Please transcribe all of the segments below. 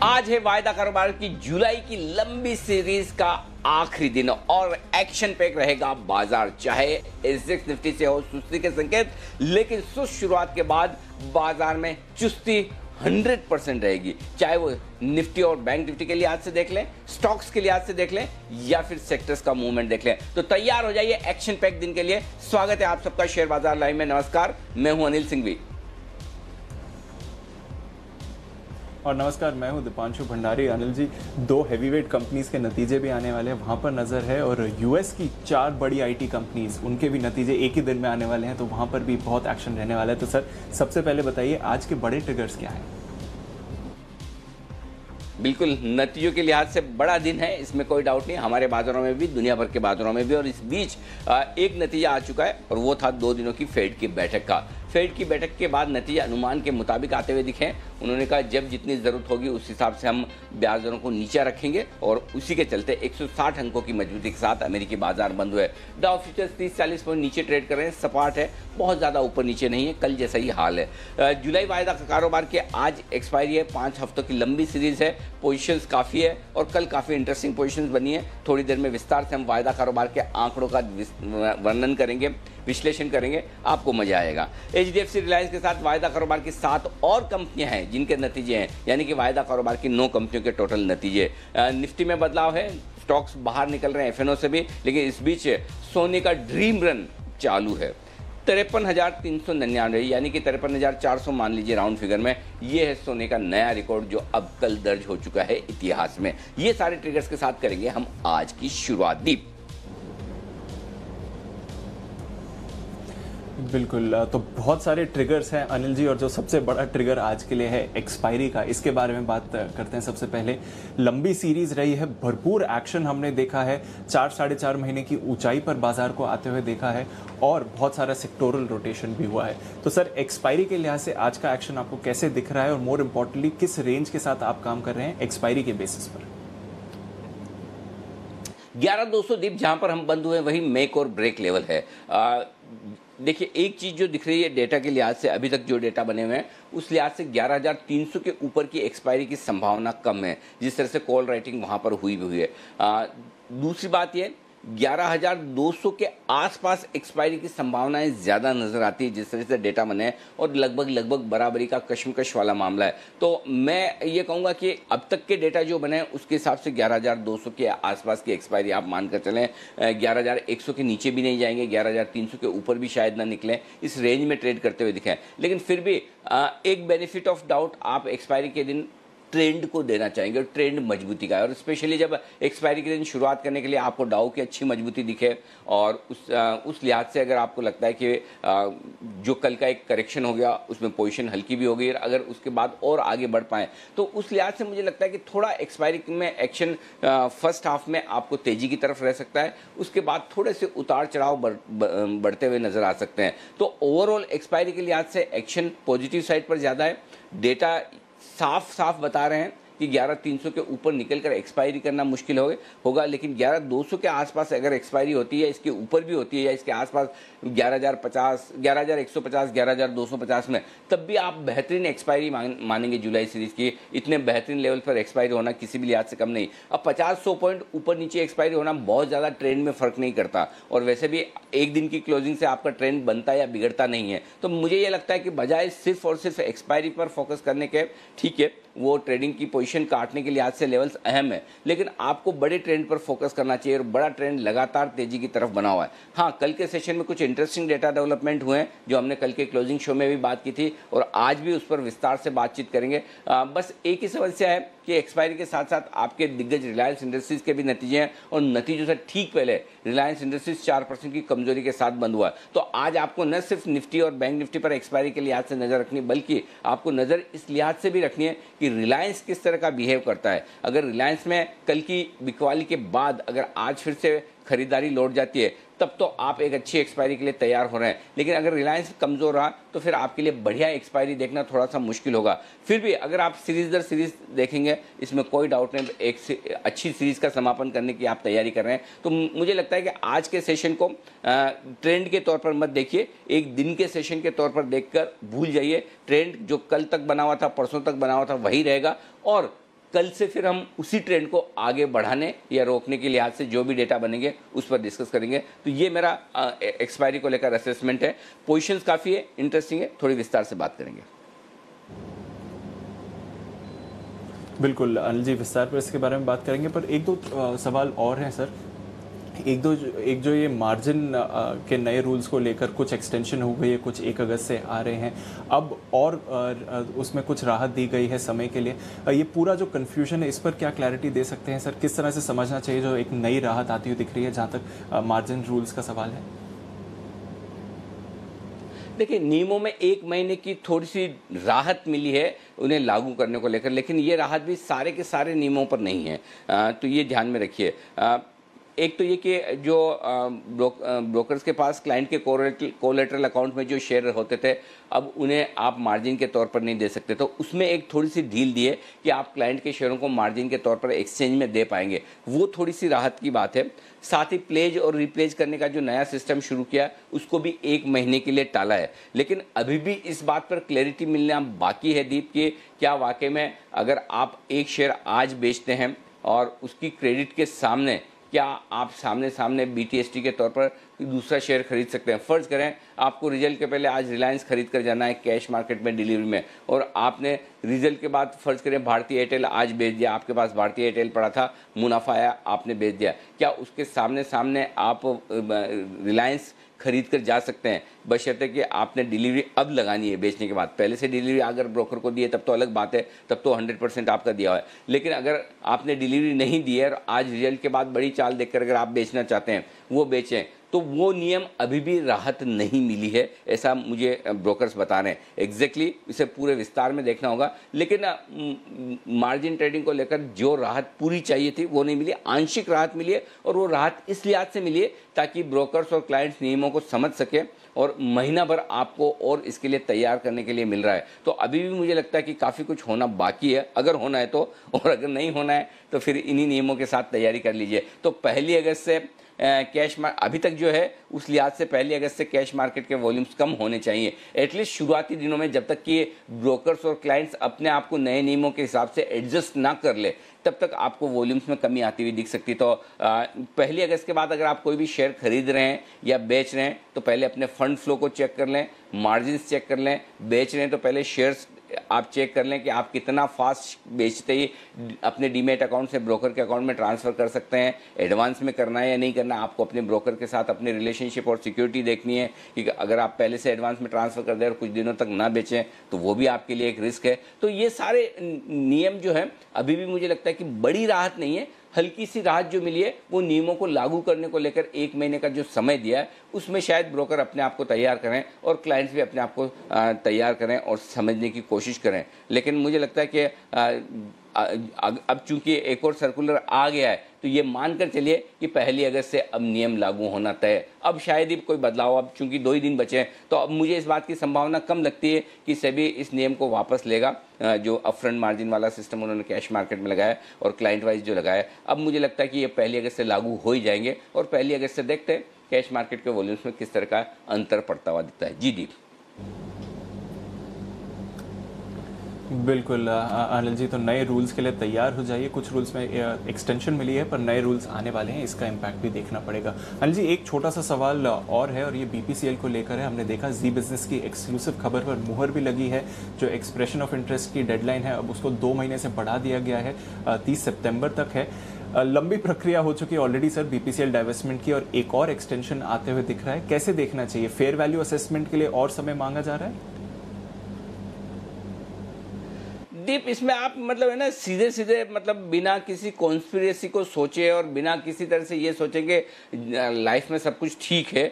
आज है वायदा कारोबार की जुलाई की लंबी सीरीज का आखिरी दिन और एक्शन पैक रहेगा बाजार। चाहे एसजेएक्स निफ्टी से हो सुस्ती के संकेत, लेकिन सुस्त शुरुआत के बाद बाजार में चुस्ती 100% रहेगी। चाहे वो निफ्टी और बैंक निफ्टी के लिहाज से देख लें, स्टॉक्स के लिहाज से देख लें या फिर सेक्टर्स का मूवमेंट देख लें, तो तैयार हो जाइए एक्शन पैक दिन के लिए। स्वागत है आप सबका शेयर बाजार लाइव में। नमस्कार, मैं हूं अनिल सिंघवी। और नमस्कार, मैं हूं दीपांशु भंडारी। अनिल जी, 2 हैवीवेट कंपनीज के नतीजे भी आने वाले हैं, वहां पर नजर है, और यूएस की 4 बड़ी आईटी कंपनीज, उनके भी नतीजे एक ही दिन में आने वाले हैं, तो वहां पर भी बहुत एक्शन रहने वाला है। तो सर, सबसे पहले बताइए आज के बड़े ट्रिगर्स क्या हैं? बिल्कुल, नतीजों के लिहाज से बड़ा दिन है, इसमें कोई डाउट नहीं। हमारे बाजारों में भी, दुनिया भर के बाजारों में भी। और इस बीच एक नतीजा आ चुका है और वो था 2 दिनों की फेड की बैठक का। फेड की बैठक के बाद नतीजे अनुमान के मुताबिक आते हुए दिखे। उन्होंने कहा जब जितनी ज़रूरत होगी उस हिसाब से हम ब्याज दरों को नीचे रखेंगे, और उसी के चलते 160 अंकों की मजबूती के साथ अमेरिकी बाजार बंद हुए। डाउ फ्यूचर्स 30-40 पॉइंट नीचे ट्रेड कर रहे हैं, सपाट है, बहुत ज़्यादा ऊपर नीचे नहीं है, कल जैसा ही हाल है। जुलाई वायदा कारोबार के आज एक्सपायरी है, 5 हफ्तों की लंबी सीरीज है, पोजीशंस काफ़ी है और कल काफ़ी इंटरेस्टिंग पोजीशंस बनी है। थोड़ी देर में विस्तार से हम वायदा कारोबार के आंकड़ों का वर्णन करेंगे, विश्लेषण करेंगे, आपको मजा आएगा। एचडीएफसी रिलायंस के साथ वायदा कारोबार की 7 और कंपनियां हैं जिनके नतीजे हैं, यानी कि वायदा कारोबार की 9 कंपनियों के टोटल नतीजे। निफ्टी में बदलाव है, स्टॉक्स बाहर निकल रहे हैं एफएनओ से भी, लेकिन इस बीच सोने का ड्रीम रन चालू है। 53,399 यानी कि 53,400 मान लीजिए राउंड फिगर में, ये है सोने का नया रिकॉर्ड जो अब कल दर्ज हो चुका है इतिहास में। ये सारे ट्रिगर्स के साथ करेंगे हम आज की शुरुआत। दीप, बिल्कुल, तो बहुत सारे ट्रिगर्स हैं अनिल जी, और जो सबसे बड़ा ट्रिगर आज के लिए है एक्सपायरी का, इसके बारे में बात करते हैं। सबसे पहले लंबी सीरीज रही है, भरपूर एक्शन हमने देखा है, 4-4.5 महीने की ऊंचाई पर बाजार को आते हुए देखा है, और बहुत सारा सेक्टोरल रोटेशन भी हुआ है। तो सर, एक्सपायरी के लिहाज से आज का एक्शन आपको कैसे दिख रहा है, और मोर इम्पोर्टेंटली किस रेंज के साथ आप काम कर रहे हैं एक्सपायरी के बेसिस पर? 11,200 दीप जहां पर हम बंद हुए वही मेक और ब्रेक लेवल है। देखिए, एक चीज जो दिख रही है डेटा के लिहाज से, अभी तक जो डेटा बने हुए हैं उस लिहाज से 11,300 के ऊपर की एक्सपायरी की संभावना कम है, जिस तरह से कॉल राइटिंग वहां पर हुई है। दूसरी बात यह, 11,200 के आसपास एक्सपायरी की संभावनाएं ज्यादा नजर आती है जिस तरह से डेटा बने हैं, और लगभग बराबरी का कशमकश वाला मामला है। तो मैं ये कहूंगा कि अब तक के डेटा जो बने हैं उसके हिसाब से 11,200 के आसपास की एक्सपायरी आप मानकर चलें। 11,100 के नीचे भी नहीं जाएंगे, 11,300 के ऊपर भी शायद ना निकलें, इस रेंज में ट्रेड करते हुए दिखें। लेकिन फिर भी एक बेनिफिट ऑफ डाउट आप एक्सपायरी के दिन ट्रेंड को देना चाहेंगे, और ट्रेंड मजबूती का है। और स्पेशली जब एक्सपायरी के दिन शुरुआत करने के लिए आपको डाउ की अच्छी मजबूती दिखे, और उस लिहाज से अगर आपको लगता है कि जो कल का एक करेक्शन हो गया उसमें पोजीशन हल्की भी हो गई, अगर उसके बाद और आगे बढ़ पाएँ, तो उस लिहाज से मुझे लगता है कि थोड़ा एक्सपायरी में एक्शन फर्स्ट हाफ में आपको तेजी की तरफ रह सकता है, उसके बाद थोड़े से उतार चढ़ाव बढ़ते हुए नजर आ सकते हैं। तो ओवरऑल एक्सपायरी के लिहाज से एक्शन पॉजिटिव साइड पर ज़्यादा है। डेटा साफ बता रहे हैं कि 11,300 के ऊपर निकलकर एक्सपायरी करना मुश्किल होगा, लेकिन 11,200 के आसपास अगर एक्सपायरी होती है, इसके ऊपर भी होती है या इसके आसपास 11,050, 11,150, 11,250 में, तब भी आप बेहतरीन एक्सपायरी मानेंगे जुलाई सीरीज की। इतने बेहतरीन लेवल पर एक्सपायरी होना किसी भी लिहाज से कम नहीं। अब 50-100 पॉइंट ऊपर नीचे एक्सपायरी होना बहुत ज़्यादा ट्रेंड में फ़र्क नहीं करता, और वैसे भी एक दिन की क्लोजिंग से आपका ट्रेंड बनता या बिगड़ता नहीं है। तो मुझे ये लगता है कि बजाय सिर्फ और सिर्फ एक्सपायरी पर फोकस करने के, ठीक है, वो ट्रेडिंग की पोजीशन काटने के लिहाज से लेवल्स अहम है, लेकिन आपको बड़े ट्रेंड पर फोकस करना चाहिए, और बड़ा ट्रेंड लगातार तेजी की तरफ बना हुआ है। हाँ, कल के सेशन में कुछ इंटरेस्टिंग डेटा डेवलपमेंट हुए हैं जो हमने कल के क्लोजिंग शो में भी बात की थी, और आज भी उस पर विस्तार से बातचीत करेंगे। बस एक ही समस्या है कि एक्सपायरी के साथ साथ आपके दिग्गज रिलायंस इंडस्ट्रीज के भी नतीजे हैं, और नतीजों से ठीक पहले रिलायंस इंडस्ट्रीज 4% की कमजोरी के साथ बंद हुआ है। तो आज आपको न सिर्फ निफ्टी और बैंक निफ्टी पर एक्सपायरी के लिहाज से नजर रखनी, बल्कि आपको नजर इस लिहाज से भी रखनी है कि रिलायंस किस तरह का बिहेव करता है। अगर रिलायंस में कल की बिकवाली के बाद अगर आज फिर से खरीदारी लौट जाती है, तब तो आप एक अच्छी एक्सपायरी के लिए तैयार हो रहे हैं। लेकिन अगर रिलायंस कमजोर रहा तो फिर आपके लिए बढ़िया एक्सपायरी देखना थोड़ा सा मुश्किल होगा। फिर भी अगर आप सीरीज दर सीरीज देखेंगे, इसमें कोई डाउट नहीं, एक अच्छी सीरीज का समापन करने की आप तैयारी कर रहे हैं। तो मुझे लगता है कि आज के सेशन को ट्रेंड के तौर पर मत देखिए, एक दिन के सेशन के तौर पर देखकर भूल जाइए। ट्रेंड जो कल तक बना हुआ था, परसों तक बना हुआ था, वही रहेगा, और कल से फिर हम उसी ट्रेंड को आगे बढ़ाने या रोकने के लिहाज से जो भी डेटा बनेंगे उस पर डिस्कस करेंगे। तो ये मेरा एक्सपायरी को लेकर असेसमेंट है। पोजीशंस काफ़ी है, इंटरेस्टिंग है, थोड़ी विस्तार से बात करेंगे। बिल्कुल अनिल जी, विस्तार पर इसके बारे में बात करेंगे, पर एक दो सवाल और हैं सर। एक जो ये मार्जिन के नए रूल्स को लेकर कुछ एक्सटेंशन हो गई है, कुछ 1 अगस्त से आ रहे हैं, अब और उसमें कुछ राहत दी गई है समय के लिए। ये पूरा जो कन्फ्यूजन है, इस पर क्या क्लैरिटी दे सकते हैं सर? किस तरह से समझना चाहिए जो एक नई राहत आती हुई दिख रही है जहाँ तक मार्जिन रूल्स का सवाल है? देखिए, नियमों में 1 महीने की थोड़ी सी राहत मिली है उन्हें लागू करने को लेकर, लेकिन ये राहत भी सारे के सारे नियमों पर नहीं है। तो ये ध्यान में रखिए। एक तो ये कि जो ब्रोकर्स के पास क्लाइंट के कोलेटरल अकाउंट में जो शेयर होते थे, अब उन्हें आप मार्जिन के तौर पर नहीं दे सकते। तो उसमें एक थोड़ी सी ढील दी है कि आप क्लाइंट के शेयरों को मार्जिन के तौर पर एक्सचेंज में दे पाएंगे, वो थोड़ी सी राहत की बात है। साथ ही प्लेज और रिप्लेज करने का जो नया सिस्टम शुरू किया उसको भी 1 महीने के लिए टाला है। लेकिन अभी भी इस बात पर क्लैरिटी मिलना बाकी है दीप, कि क्या वाकई में अगर आप एक शेयर आज बेचते हैं और उसकी क्रेडिट के सामने क्या आप सामने सामने BTST के तौर पर दूसरा शेयर खरीद सकते हैं। फ़र्ज़ करें आपको रिजल्ट के पहले आज रिलायंस खरीद कर जाना है कैश मार्केट में डिलीवरी में, और आपने रिजल्ट के बाद फ़र्ज़ करें भारतीय एयरटेल आज बेच दिया, आपके पास भारतीय एयरटेल पड़ा था, मुनाफा आया, आपने बेच दिया। क्या उसके सामने सामने आप रिलायंस खरीद कर जा सकते हैं, बशर्ते कि आपने डिलीवरी अब लगानी है बेचने के बाद। पहले से डिलीवरी अगर ब्रोकर को दी है तब तो अलग बात है, तब तो 100% आपका दिया हुआ है। लेकिन अगर आपने डिलीवरी नहीं दी है और आज रिजल्ट के बाद बड़ी चाल देखकर अगर आप बेचना चाहते हैं, वो बेचें, तो वो नियम अभी भी राहत नहीं मिली है, ऐसा मुझे ब्रोकर्स बता रहे हैं। एग्जैक्टली इसे पूरे विस्तार में देखना होगा, लेकिन मार्जिन ट्रेडिंग को लेकर जो राहत पूरी चाहिए थी वो नहीं मिली, आंशिक राहत मिली है। और वो राहत इस लिहाज से मिली है ताकि ब्रोकर्स और क्लाइंट्स नियमों को समझ सके, और महीना भर आपको और इसके लिए तैयार करने के लिए मिल रहा है। तो अभी भी मुझे लगता है कि काफ़ी कुछ होना बाकी है, अगर होना है तो, और अगर नहीं होना है तो फिर इन्हीं नियमों के साथ तैयारी कर लीजिए। तो 1 अगस्त से कैश अभी तक जो है उस लिहाज से 1 अगस्त से कैश मार्केट के वॉल्यूम्स कम होने चाहिए, एटलीस्ट शुरुआती दिनों में, जब तक कि ब्रोकर्स और क्लाइंट्स अपने आप को नए नियमों के हिसाब से एडजस्ट ना कर ले, तब तक आपको वॉल्यूम्स में कमी आती हुई दिख सकती। तो 1 अगस्त के बाद अगर आप कोई भी शेयर खरीद रहे हैं या बेच रहे हैं तो पहले अपने फंड फ्लो को चेक कर लें, मार्जिन चेक कर लें। बेच रहे हैं तो पहले शेयर्स आप चेक कर लें कि आप कितना फास्ट बेचते ही अपने डीमेट अकाउंट से ब्रोकर के अकाउंट में ट्रांसफ़र कर सकते हैं। एडवांस में करना है या नहीं करना, आपको अपने ब्रोकर के साथ अपनी रिलेशनशिप और सिक्योरिटी देखनी है कि अगर आप पहले से एडवांस में ट्रांसफ़र कर दें और कुछ दिनों तक ना बेचें तो वो भी आपके लिए एक रिस्क है। तो ये सारे नियम जो है अभी भी मुझे लगता है कि बड़ी राहत नहीं है, हल्की सी राहत जो मिली है वो नियमों को लागू करने को लेकर 1 महीने का जो समय दिया है उसमें शायद ब्रोकर अपने आप को तैयार करें और क्लाइंट्स भी अपने आप को तैयार करें और समझने की कोशिश करें। लेकिन मुझे लगता है कि अब चूंकि एक और सर्कुलर आ गया है तो ये मानकर चलिए कि 1 अगस्त से अब नियम लागू होना तय। अब शायद ही कोई बदलाव, अब चूंकि 2 ही दिन बचे हैं तो अब मुझे इस बात की संभावना कम लगती है कि सेबी इस नियम को वापस लेगा, जो अपफ्रंट मार्जिन वाला सिस्टम उन्होंने कैश मार्केट में लगाया और क्लाइंट वाइज जो लगाया। अब मुझे लगता है कि ये 1 अगस्त से लागू हो ही जाएंगे और 1 अगस्त से देखते हैं कैश मार्केट के वॉल्यूम्स में किस तरह का अंतर पड़ता हुआ दिखता है। जी दीप। बिल्कुल अनिल जी, तो नए रूल्स के लिए तैयार हो जाइए। कुछ रूल्स में एक्सटेंशन मिली है पर नए रूल्स आने वाले हैं, इसका इम्पैक्ट भी देखना पड़ेगा। अनिल जी, एक छोटा सा सवाल और है और ये BPCL को लेकर है। हमने देखा जी बिजनेस की एक्सक्लूसिव खबर पर मुहर भी लगी है। जो एक्सप्रेशन ऑफ इंटरेस्ट की डेडलाइन है अब उसको 2 महीने से बढ़ा दिया गया है, 30 सितंबर तक है। लंबी प्रक्रिया हो चुकी है ऑलरेडी सर BPCL डाइवेस्टमेंट की, और एक और एक्सटेंशन आते हुए दिख रहा है। कैसे देखना चाहिए? फेयर वैल्यू असेसमेंट के लिए और समय मांगा जा रहा है? दीप, इसमें आप मतलब है ना सीधे सीधे मतलब बिना किसी कॉन्स्पिरेसी को सोचे और बिना किसी तरह से ये सोचे कि लाइफ में सब कुछ ठीक है,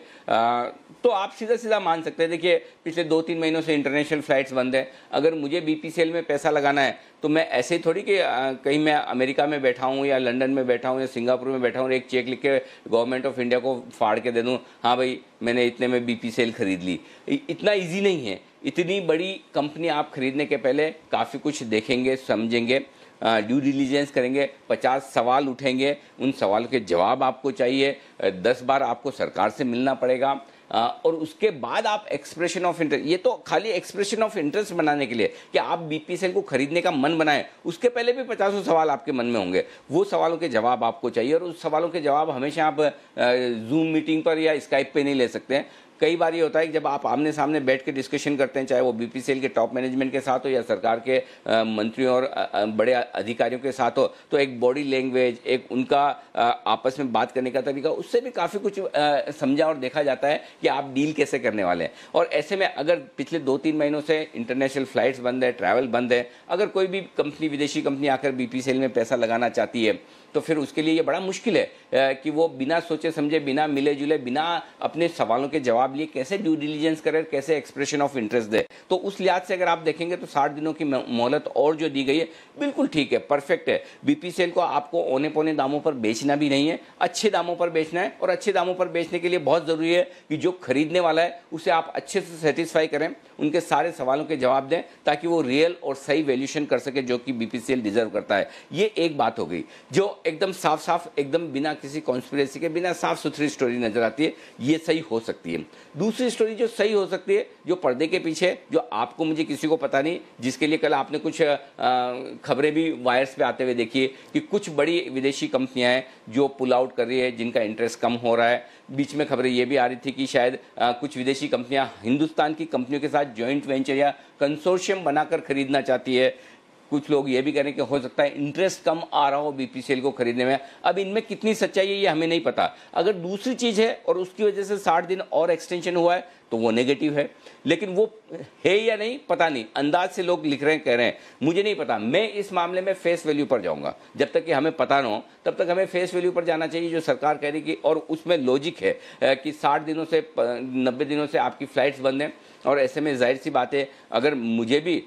तो आप सीधा सीधा मान सकते हैं। देखिए, पिछले 2-3 महीनों से इंटरनेशनल फ्लाइट्स बंद हैं। अगर मुझे BPCL में पैसा लगाना है तो मैं ऐसे ही थोड़ी कि कहीं मैं अमेरिका में बैठा हूँ या लंदन में बैठा हूँ या सिंगापुर में बैठा हूँ और एक चेक लिख के गवर्नमेंट ऑफ इंडिया को फाड़ के दे दूँ, हाँ भाई मैंने इतने में BPCL खरीद ली। इतना ईजी नहीं है। इतनी बड़ी कंपनी आप खरीदने के पहले काफ़ी कुछ देखेंगे, समझेंगे, ड्यू डिलीजेंस करेंगे, 50 सवाल उठेंगे, उन सवाल के जवाब आपको चाहिए, 10 बार आपको सरकार से मिलना पड़ेगा, और उसके बाद आप एक्सप्रेशन ऑफ इंटरेस्ट, ये तो खाली एक्सप्रेशन ऑफ इंटरेस्ट बनाने के लिए कि आप बीपीसीएल को खरीदने का मन बनाएं, उसके पहले भी 50 सवाल आपके मन में होंगे। वो सवालों के जवाब आपको चाहिए, और उस सवालों के जवाब हमेशा आप जूम मीटिंग पर या स्काइप पे नहीं ले सकते हैं। कई बार ये होता है कि जब आप आमने सामने बैठ के डिस्कशन करते हैं, चाहे वो बीपीसीएल के टॉप मैनेजमेंट के साथ हो या सरकार के मंत्रियों और बड़े अधिकारियों के साथ हो, तो एक बॉडी लैंग्वेज, एक उनका आपस में बात करने का तरीका, उससे भी काफ़ी कुछ समझा और देखा जाता है कि आप डील कैसे करने वाले हैं। और ऐसे में अगर पिछले 2-3 महीनों से इंटरनेशनल फ्लाइट्स बंद है, ट्रैवल बंद है, अगर कोई भी कंपनी, विदेशी कंपनी आकर बीपीसीएल में पैसा लगाना चाहती है, तो फिर उसके लिए ये बड़ा मुश्किल है कि वो बिना सोचे समझे, बिना मिले जुले, बिना अपने सवालों के जवाब लिए कैसे ड्यू डिलीजेंस करे, कैसे एक्सप्रेशन ऑफ इंटरेस्ट दे। तो उस लिहाज से अगर आप देखेंगे तो 60 दिनों की मोहलत और जो दी गई है बिल्कुल ठीक है, परफेक्ट है। बीपीसीएल को आपको औने पौने दामों पर बेचना भी नहीं है, अच्छे दामों पर बेचना है। और अच्छे दामों पर बेचने के लिए बहुत ज़रूरी है कि जो खरीदने वाला है उसे आप अच्छे से सेटिस्फाई करें, उनके सारे सवालों के जवाब दें, ताकि वो रियल और सही वैल्यूएशन कर सके जो कि बीपीसीएल डिजर्व करता है। ये एक बात हो गई जो एकदम साफ साफ, एकदम बिना किसी कॉन्स्पिरेसी के, बिना साफ सुथरी स्टोरी नजर आती है, ये सही हो सकती है। दूसरी स्टोरी जो सही हो सकती है, जो पर्दे के पीछे, जो आपको मुझे किसी को पता नहीं, जिसके लिए कल आपने कुछ खबरें भी वायर्स पे आते हुए देखी कि कुछ बड़ी विदेशी कंपनियां हैं जो पुल आउट कर रही है, जिनका इंटरेस्ट कम हो रहा है। बीच में खबरें ये भी आ रही थी कि शायद कुछ विदेशी कंपनियां हिंदुस्तान की कंपनियों के साथ जॉइंट वेंचर या कंसोर्शियम बनाकर खरीदना चाहती है। कुछ लोग ये भी कह रहे हैं कि हो सकता है इंटरेस्ट कम आ रहा हो बीपीसीएल को खरीदने में। अब इनमें कितनी सच्चाई है ये हमें नहीं पता। अगर दूसरी चीज़ है और उसकी वजह से 60 दिन और एक्सटेंशन हुआ है तो वो नेगेटिव है, लेकिन वो है या नहीं पता नहीं, अंदाज से लोग लिख रहे हैं, कह रहे हैं, मुझे नहीं पता। मैं इस मामले में फेस वैल्यू पर जाऊंगा। जब तक कि हमें पता ना हो तब तक हमें फेस वैल्यू पर जाना चाहिए जो सरकार कह रही कि, और उसमें लॉजिक है कि 60 दिनों से 90 दिनों से आपकी फ्लाइट्स बंद हैं। और ऐसे में जाहिर सी बात है, अगर मुझे भी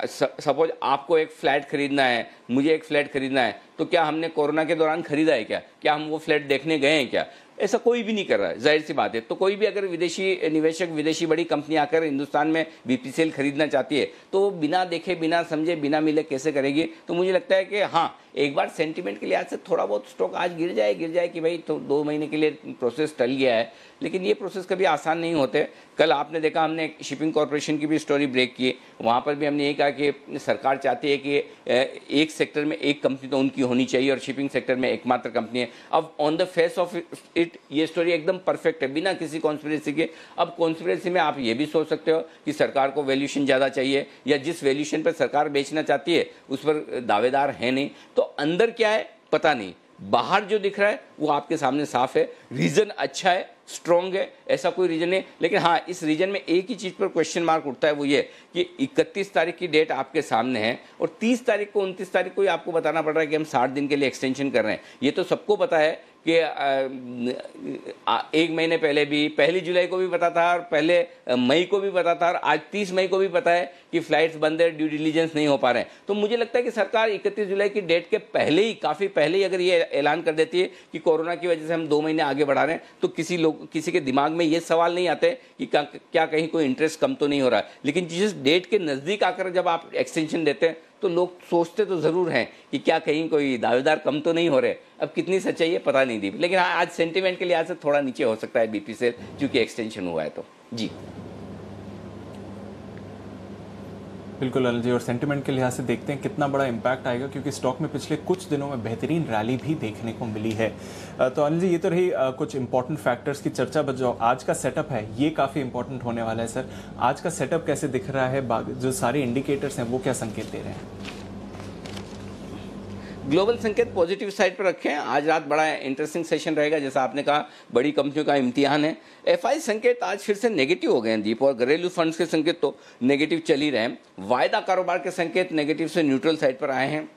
सपोज आपको एक फ्लैट खरीदना है, मुझे एक फ्लैट खरीदना है, तो क्या हमने कोरोना के दौरान खरीदा है क्या हम वो फ्लैट देखने गए हैं क्या? ऐसा कोई भी नहीं कर रहा है, जाहिर सी बात है। तो कोई भी अगर विदेशी निवेशक, विदेशी बड़ी कंपनी आकर हिंदुस्तान में बीपीसीएल खरीदना चाहती है तो वो बिना देखे, बिना समझे, बिना मिले कैसे करेगी? तो मुझे लगता है कि हाँ, एक बार सेंटीमेंट के लिहाज से थोड़ा बहुत स्टॉक आज गिर जाए कि भाई तो 2 महीने के लिए प्रोसेस टल गया है, लेकिन ये प्रोसेस कभी आसान नहीं होते। कल आपने देखा, हमने शिपिंग कॉरपोरेशन की भी स्टोरी ब्रेक की, वहाँ पर भी हमने ये कहा कि सरकार चाहती है कि एक सेक्टर में एक कंपनी तो उनकी होनी चाहिए और शिपिंग सेक्टर में एकमात्र कंपनी है। अब on the face of it ये स्टोरी एकदम परफेक्ट है, बिना किसी कॉन्स्पिरेसी के। अब कॉन्स्पिरेसी में आप ये भी सोच सकते हो कि सरकार को वैल्यूएशन ज़्यादा चाहिए, या जिस वैल्यूएशन पर सरकार बेचना चाहती है उस पर दावेदार है नहीं, तो अंदर क्या है पता नहीं। बाहर जो दिख रहा है वो आपके सामने साफ है, रीजन अच्छा है, स्ट्रॉन्ग है, ऐसा कोई रीजन नहीं। लेकिन हाँ, इस रीजन में एक ही चीज़ पर क्वेश्चन मार्क उठता है, वो ये कि 31 तारीख की डेट आपके सामने है और 30 तारीख को, 29 तारीख को ही आपको बताना पड़ रहा है कि हम 60 दिन के लिए एक्सटेंशन कर रहे हैं। ये तो सबको पता है कि 1 महीने पहले भी, 1 जुलाई को भी पता था और 1 मई को भी पता था, और आज 30 मई को भी पता है कि फ्लाइट्स बंद है, ड्यू डिलीजेंस नहीं हो पा रहे हैं। तो मुझे लगता है कि सरकार 31 जुलाई की डेट के पहले ही, काफ़ी पहले ही अगर ये ऐलान कर देती है कि कोरोना की वजह से हम 2 महीने आगे बढ़ा रहे हैं, तो किसी के दिमाग में ये सवाल नहीं आते कि क्या कहीं कोई इंटरेस्ट कम तो नहीं हो रहा है। लेकिन जिस डेट के नज़दीक आकर जब आप एक्सटेंशन देते हैं तो लोग सोचते तो ज़रूर हैं कि क्या कहीं कोई दावेदार कम तो नहीं हो रहे। अब कितनी सच्चाई है पता नहीं दी, लेकिन हाँ, आज सेंटीमेंट के लिहाज से थोड़ा नीचे हो सकता है बीपीसीएल, क्योंकि एक्सटेंशन हुआ है। तो जी बिल्कुल अनिल जी, और सेंटिमेंट के लिहाज से देखते हैं कितना बड़ा इम्पैक्ट आएगा, क्योंकि स्टॉक में पिछले कुछ दिनों में बेहतरीन रैली भी देखने को मिली है। तो अनिल जी, ये तो रही कुछ इंपॉर्टेंट फैक्टर्स की चर्चा, बट जो आज का सेटअप है ये काफ़ी इंपॉर्टेंट होने वाला है। सर, आज का सेटअप कैसे दिख रहा है? जो सारे इंडिकेटर्स हैं वो क्या संकेत दे रहे हैं? ग्लोबल संकेत पॉजिटिव साइड पर रखें। आज रात बड़ा इंटरेस्टिंग सेशन रहेगा, जैसा आपने कहा, बड़ी कंपनियों का इम्तिहान है। एफआई संकेत आज फिर से नेगेटिव हो गए हैं दीप, और घरेलू फंड्स के संकेत तो नेगेटिव चल ही रहे हैं। वायदा कारोबार के संकेत नेगेटिव से न्यूट्रल साइड पर आए हैं।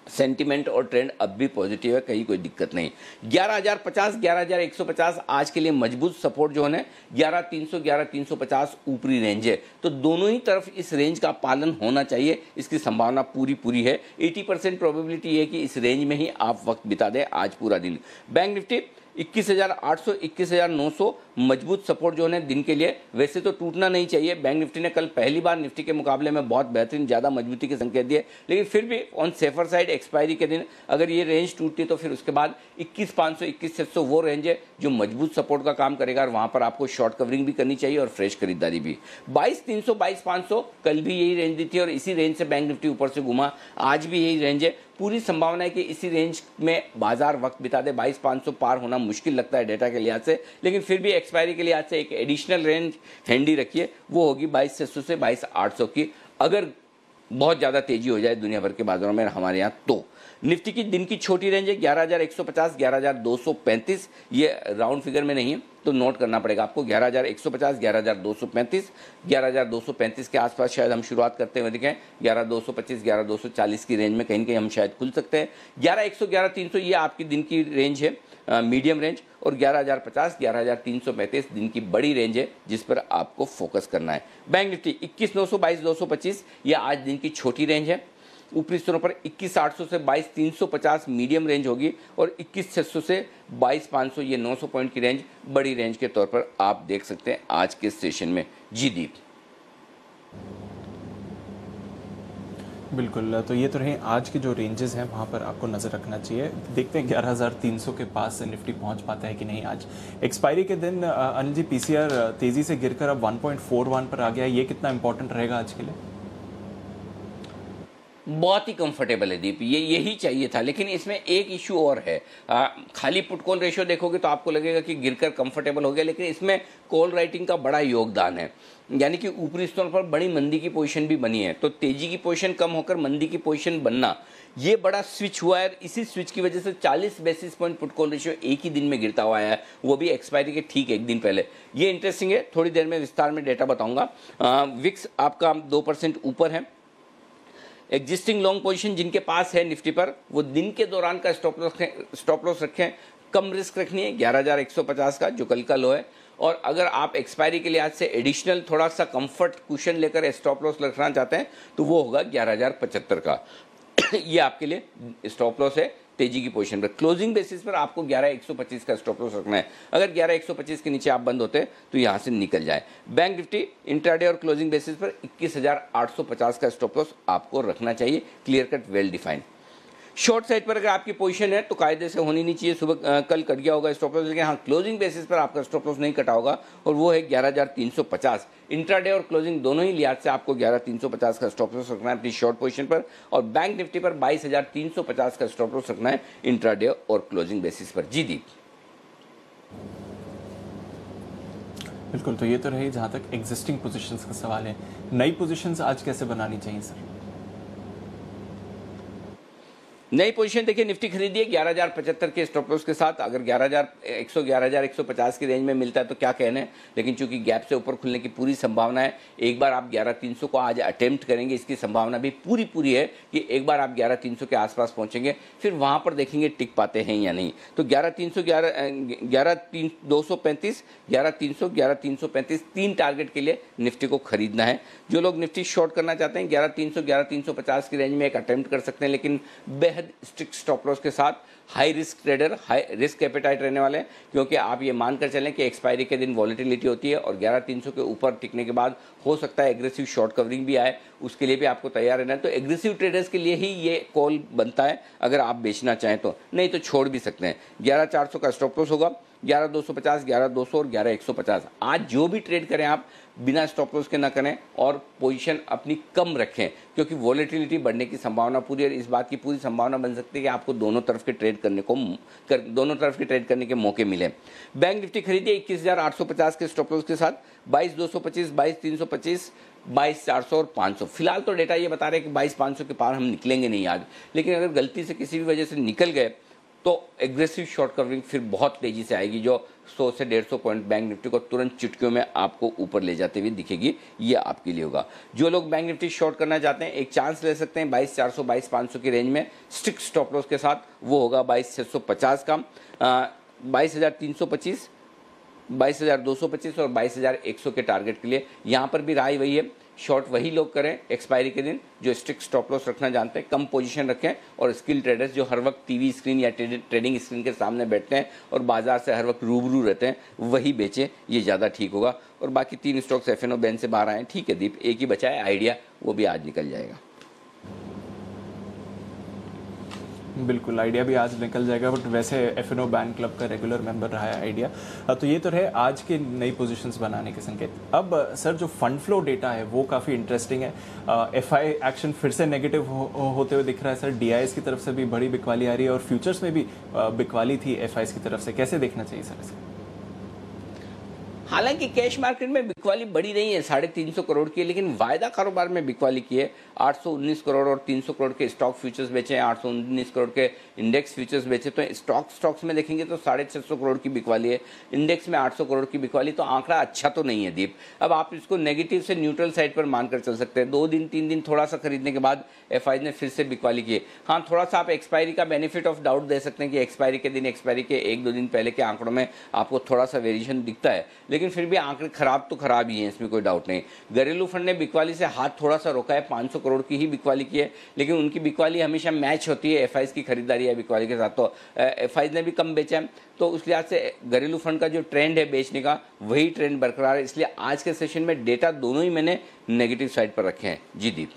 सेंटीमेंट और ट्रेंड अब भी पॉजिटिव है, कहीं कोई दिक्कत नहीं। 11,050, 11,150 आज के लिए मजबूत सपोर्ट जोन है। 11,300, 11,350 ऊपरी रेंज है, तो दोनों ही तरफ इस रेंज का पालन होना चाहिए। इसकी संभावना पूरी है। 80% प्रोबेबिलिटी है कि इस रेंज में ही आप वक्त बिता दें आज पूरा दिन। बैंक निफ्टी 21,800, 21,900 मजबूत सपोर्ट जोन है दिन के लिए, वैसे तो टूटना नहीं चाहिए। बैंक निफ्टी ने कल पहली बार निफ्टी के मुकाबले में बहुत बेहतरीन ज़्यादा मजबूती के संकेत दिए, लेकिन फिर भी ऑन सेफर साइड एक्सपायरी के दिन अगर ये रेंज टूटती तो फिर उसके बाद 21,500 21,700 वो रेंज है जो मजबूत सपोर्ट का काम करेगा, और वहाँ पर आपको शॉर्ट कवरिंग भी करनी चाहिए और फ्रेश खरीदारी भी। 22,300 22,500 कल भी यही रेंज दी थी और इसी रेंज से बैंक निफ्टी ऊपर से घुमा, आज भी यही रेंज है। पूरी संभावना है कि इसी रेंज में बाजार वक्त बिता दे। 22,500 पार होना मुश्किल लगता है डेटा के लिहाज से, लेकिन फिर भी एक्सपायरी के लिहाज से एक एडिशनल रेंज हैंडी रखिए, वो होगी 22,600 से 22,800 की, अगर बहुत ज़्यादा तेजी हो जाए दुनिया भर के बाजारों में हमारे यहाँ तो। निफ्टी की दिन की छोटी रेंज है 11,150 11,235, ये राउंड फिगर में नहीं है तो नोट करना पड़ेगा आपको। 11,150 11,235 11,235 के आसपास शायद हम शुरुआत करते हुए दिखें। 11,225 11,240 की रेंज में कहीं न कहीं हम शायद खुल सकते हैं। 11,100 11,300 ये आपकी दिन की रेंज है, मीडियम रेंज, और 11,050 11,335 दिन की बड़ी रेंज है जिस पर आपको फोकस करना है। बैंक निफ्टी 21,900 22,225 ये आज दिन की छोटी रेंज है। ऊपरी स्तरों पर 21,800 से 22,350 मीडियम रेंज होगी, और 21,600 से 22,500 ये 900 पॉइंट की रेंज बड़ी रेंज के तौर पर आप देख सकते हैं आज के सेशन में। जी दीप। बिल्कुल, तो ये तो रहे आज के जो रेंजेस हैं वहाँ पर आपको नज़र रखना चाहिए। देखते हैं 11,300 के पास निफ्टी पहुँच पाता है कि नहीं आज। एक्सपायरी के दिन अनिल जी, पीसीआर तेज़ी से गिरकर अब 1.41 पर आ गया है, ये कितना इंपॉर्टेंट रहेगा आज के लिए? बहुत ही कंफर्टेबल है दीप, ये यही चाहिए था, लेकिन इसमें एक इशू और है। खाली पुट कॉल रेशियो देखोगे तो आपको लगेगा कि गिरकर कंफर्टेबल हो गया, लेकिन इसमें कॉल राइटिंग का बड़ा योगदान है, यानी कि ऊपरी स्तरों पर बड़ी मंदी की पोजीशन भी बनी है, तो तेजी की पोजीशन कम होकर मंदी की पोजीशन बनना, ये बड़ा स्विच हुआ है। इसी स्विच की वजह से 40 basis point put call ratio एक ही दिन में गिरता हुआ है, वो भी एक्सपायरी के ठीक एक दिन पहले। ये इंटरेस्टिंग है, थोड़ी देर में विस्तार में डेटा बताऊंगा। विक्स आपका 2% ऊपर है। एग्जिस्टिंग लॉन्ग पोजीशन जिनके पास है निफ्टी पर, वो दिन के दौरान का स्टॉप लॉस रखें, कम रिस्क रखनी है 11,150 का जो कल का लो है। और अगर आप एक्सपायरी के लिहाज से एडिशनल थोड़ा सा कंफर्ट कुशन लेकर स्टॉप लॉस रखना चाहते हैं तो वो होगा 11,075 का। ये आपके लिए स्टॉप लॉस है तेजी की पोजीशन पर। क्लोजिंग बेसिस पर आपको 11,125 का स्टॉप लॉस रखना है, अगर 11,125 के नीचे आप बंद होते हैं तो यहां से निकल जाए। बैंक निफ्टी इंट्राडे और क्लोजिंग बेसिस पर 21,850 का स्टॉप लॉस आपको रखना चाहिए, clear cut well defined. Short side पर अगर आपकी पोजीशन है तो कायदे से होनी नहीं चाहिए, सुबह कल कट गया होगा स्टॉप लॉस, लेकिन हाँ क्लोजिंग बेसिस पर आपका स्टॉप लॉस नहीं कटा होगा और वो है 11,350। इंट्राडे और क्लोजिंग दोनों ही लिहाज से आपको 11,350 का स्टॉप लॉस रखना है अपनी शॉर्ट पोजीशन पर, और बैंक निफ्टी पर 22,350 का स्टॉप लॉस रखना है इंट्राडे और क्लोजिंग बेसिस पर। जी दीप। बिल्कुल, तो ये तो रही जहाँ तक एग्जिस्टिंग पोजीशंस का सवाल है। नई पोजीशंस आज कैसे बनानी चाहिए सर? नई पोजीशन देखिए, निफ्टी खरीदिए 11,075 के स्टॉप लॉस के साथ। अगर 11,100 11,150 की रेंज में मिलता है तो क्या कहना है, लेकिन चूंकि गैप से ऊपर खुलने की पूरी संभावना है, एक बार आप 11,300 को आज अटेम्प्ट करेंगे, इसकी संभावना भी पूरी है कि एक बार आप 11,300 के आसपास पहुंचेंगे, फिर वहां पर देखेंगे टिक पाते हैं या नहीं। तो 11,300 11,235 11,300 11,335 तीन टारगेट के लिए निफ्टी को खरीदना है। जो लोग निफ्टी शॉर्ट करना चाहते हैं 11,300 11,350 की रेंज में एक अटेम्प्ट कर सकते हैं, लेकिन बेहद स्ट्रिक्ट स्टॉप लॉस के साथ। High risk trader, high risk appetite रहने वाले हैं, क्योंकि आप ये मानकर चलें कि एक्सपायरी के दिन वॉलेटिलिटी होती है और 11,300 के ऊपर टिकने के बाद हो सकता है एग्रेसिव शॉर्ट कवरिंग भी आए, उसके लिए भी आपको तैयार रहना है। तो एग्रेसिव ट्रेडर्स के लिए ही ये कॉल बनता है, अगर आप बेचना चाहें तो, नहीं तो छोड़ भी सकते हैं। 11,400 का स्टॉप लॉस होगा, 11,250 11,200 और 11,150। आज जो भी ट्रेड करें आप बिना स्टॉप लॉस के ना करें और पोजीशन अपनी कम रखें, क्योंकि वॉलेटिलिटी बढ़ने की संभावना पूरी है। इस बात की पूरी संभावना बन सकती है कि आपको दोनों तरफ के ट्रेड करने के मौके मिले। बैंक निफ्टी खरीदिए 21,850 के स्टॉप लॉस के साथ, 22,225 22,325 22,400 और 500। फिलहाल तो डेटा ये बता रहे हैं कि 22,500 के पार हम निकलेंगे नहीं आज, लेकिन अगर गलती से किसी भी वजह से निकल गए तो एग्रेसिव शॉर्ट कवरिंग फिर बहुत तेजी से आएगी, जो 100 से 150 पॉइंट बैंक निफ्टी को तुरंत चुटकियों में आपको ऊपर ले जाते हुए दिखेगी। ये आपके लिए होगा। जो लोग बैंक निफ्टी शॉर्ट करना चाहते हैं एक चांस ले सकते हैं 22,400 22,500 की रेंज में स्ट्रिक्ट स्टॉप लॉस के साथ, वो होगा 22,650 का, 22,325 22,225 और 22,100 के टारगेट के लिए। यहाँ पर भी राय वही है शॉर्ट वही लोग करें एक्सपायरी के दिन जो स्ट्रिक्ट स्टॉप लॉस रखना जानते हैं, कम पोजीशन रखें, और स्किल ट्रेडर्स जो हर वक्त टीवी स्क्रीन या ट्रेडिंग स्क्रीन के सामने बैठते हैं और बाजार से हर वक्त रूबरू रहते हैं, वही बेचें, ये ज़्यादा ठीक होगा। और बाकी 3 स्टॉक्स एफएनओ बैन से बाहर आए, ठीक है दीप, एक ही बचा है आइडिया, वो भी आज निकल जाएगा। बिल्कुल, आइडिया भी आज निकल जाएगा, बट वैसे एफएनओ बैन क्लब का रेगुलर मेंबर रहा है आइडिया। तो ये तो रहे आज के नई पोजीशंस बनाने के संकेत। अब सर जो फंड फ्लो डेटा है वो काफ़ी इंटरेस्टिंग है। एफआई एक्शन फिर से नेगेटिव होते हुए दिख रहा है सर। डीआईएस की तरफ से भी बड़ी बिकवाली आ रही है और फ्यूचर्स में भी बिकवाली थी एफआईएस की तरफ से, कैसे देखना चाहिए सर इसे? हालांकि कैश मार्केट में बिकवाली बड़ी नहीं है, 350 करोड़ की है, लेकिन वायदा कारोबार में बिकवाली की है। 819 करोड़ और 300 करोड़ के स्टॉक फ्यूचर्स बेचे हैं, 819 करोड़ के इंडेक्स फ्यूचर्स बेचे। तो स्टॉक्स में देखेंगे तो 650 करोड़ की बिकवाली है, इंडेक्स में 800 करोड़ की बिकवाली। तो आंकड़ा अच्छा तो नहीं है दीप। अब आप इसको नेगेटिव से न्यूट्रल साइड पर मानकर चल सकते हैं। 2 दिन 3 दिन थोड़ा सा खरीदने के बाद एफआई ने फिर से बिकवाली की है। हाँ, थोड़ा सा आप एक्सपायरी का बेनिफिट ऑफ डाउट दे सकते हैं कि एक्सपायरी के दिन, एक्सपायरी के 1-2 दिन पहले के आंकड़ों में आपको थोड़ा सा वेरिएशन दिखता है, लेकिन फिर भी आंकड़े खराब तो खराब ही हैं, इसमें कोई डाउट नहीं। घरेलू फंड ने बिकवाली से हाथ थोड़ा सा रोका है, 500 करोड़ की ही बिकवाली की है, लेकिन उनकी बिकवाली हमेशा मैच होती है एफआईज की खरीदारी या बिकवाली के साथ। तो एफआईज ने भी कम बेचा है, तो उस लिहाज से घरेलू फंड का जो ट्रेंड है बेचने का, वही ट्रेंड बरकरार है। इसलिए आज के सेशन में डेटा दोनों ही मैंने नेगेटिव साइड पर रखे हैं। जी दीप।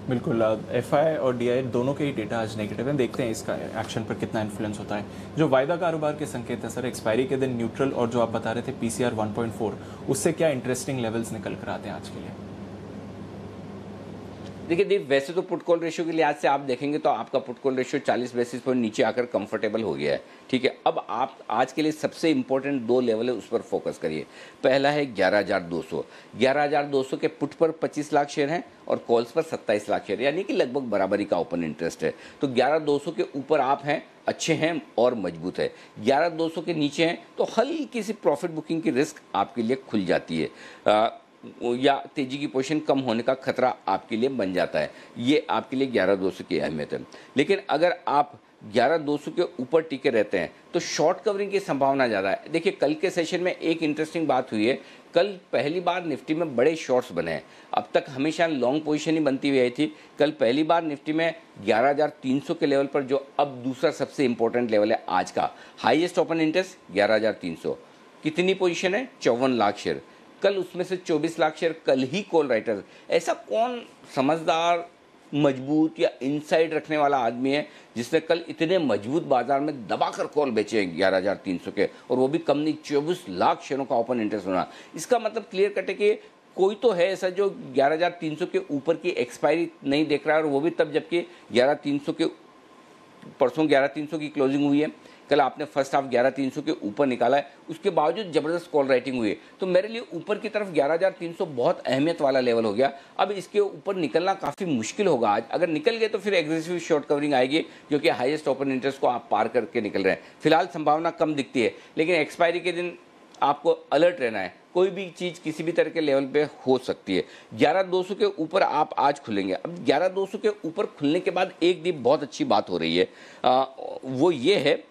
बिल्कुल, एफआई और डीआई दोनों के ही डेटा आज नेगेटिव हैं। देखते हैं इसका एक्शन पर कितना इन्फ्लुएंस होता है। जो वायदा कारोबार के संकेत है सर, एक्सपायरी के दिन न्यूट्रल, और जो आप बता रहे थे पीसीआर 1.4, उससे क्या इंटरेस्टिंग लेवल्स निकल कर आते हैं आज के लिए? देखिए दीप, वैसे तो पुट कॉल रेशियो के लिहाज से आप देखेंगे तो आपका put call ratio 40 basis point नीचे आकर कंफर्टेबल हो गया है, ठीक है। अब आप आज के लिए सबसे इंपॉर्टेंट 2 लेवल है, उस पर फोकस करिए। पहला है 11,200। 11,200 के पुट पर 25 लाख शेयर हैं और कॉल्स पर 27 लाख शेयर, यानी कि लगभग बराबरी का ओपन इंटरेस्ट है। तो 11,200 के ऊपर आप हैं, अच्छे हैं और मजबूत है। 11,200 के नीचे हैं तो हल्की सी प्रॉफिट बुकिंग की रिस्क आपके लिए खुल जाती है, या तेजी की पोजीशन कम होने का खतरा आपके लिए बन जाता है। ये आपके लिए 11,200 की अहमियत है। लेकिन अगर आप 11,200 के ऊपर टिके रहते हैं तो शॉर्ट कवरिंग की संभावना ज़्यादा है। देखिए, कल के सेशन में एक इंटरेस्टिंग बात हुई है। कल पहली बार निफ्टी में बड़े शॉर्ट्स बने हैं। अब तक हमेशा लॉन्ग पोजीशन ही बनती हुई आई थी। कल पहली बार निफ्टी में 11,300 के लेवल पर, जो अब दूसरा सबसे इंपॉर्टेंट लेवल है आज का, हाईएस्ट ओपन इंटरेस्ट 11,300। कितनी पोजीशन है? 54 लाख शेयर। कल उसमें से 24 लाख शेयर कल ही कॉल राइटर। ऐसा कौन समझदार, मजबूत या इनसाइड रखने वाला आदमी है जिसने कल इतने मजबूत बाजार में दबाकर कॉल बेचे हैं 11,300 के, और वो भी कम नहीं, 24 लाख शेयरों का ओपन इंटरेस्ट होना। इसका मतलब क्लियर कट है कि कोई तो है ऐसा जो 11,300 के ऊपर की एक्सपायरी नहीं देख रहा है, और वो भी तब जबकि 11,300 के, परसों 11,300 की क्लोजिंग हुई है, कल आपने फर्स्ट हाफ 11,300 के ऊपर निकाला है, उसके बावजूद जबरदस्त कॉल राइटिंग हुई है। तो मेरे लिए ऊपर की तरफ 11,300 बहुत अहमियत वाला लेवल हो गया। अब इसके ऊपर निकलना काफ़ी मुश्किल होगा आज। अगर निकल गए तो फिर एग्रेसिव शॉर्ट कवरिंग आएगी, जो कि हाईएस्ट ओपन इंटरेस्ट को आप पार करके निकल रहे हैं। फिलहाल संभावना कम दिखती है, लेकिन एक्सपायरी के दिन आपको अलर्ट रहना है। कोई भी चीज़ किसी भी तरह के लेवल पे हो सकती है। 11,200 के ऊपर आप आज खुलेंगे। अब 11,200 के ऊपर खुलने के बाद एक दिन बहुत अच्छी बात हो रही है, वो ये है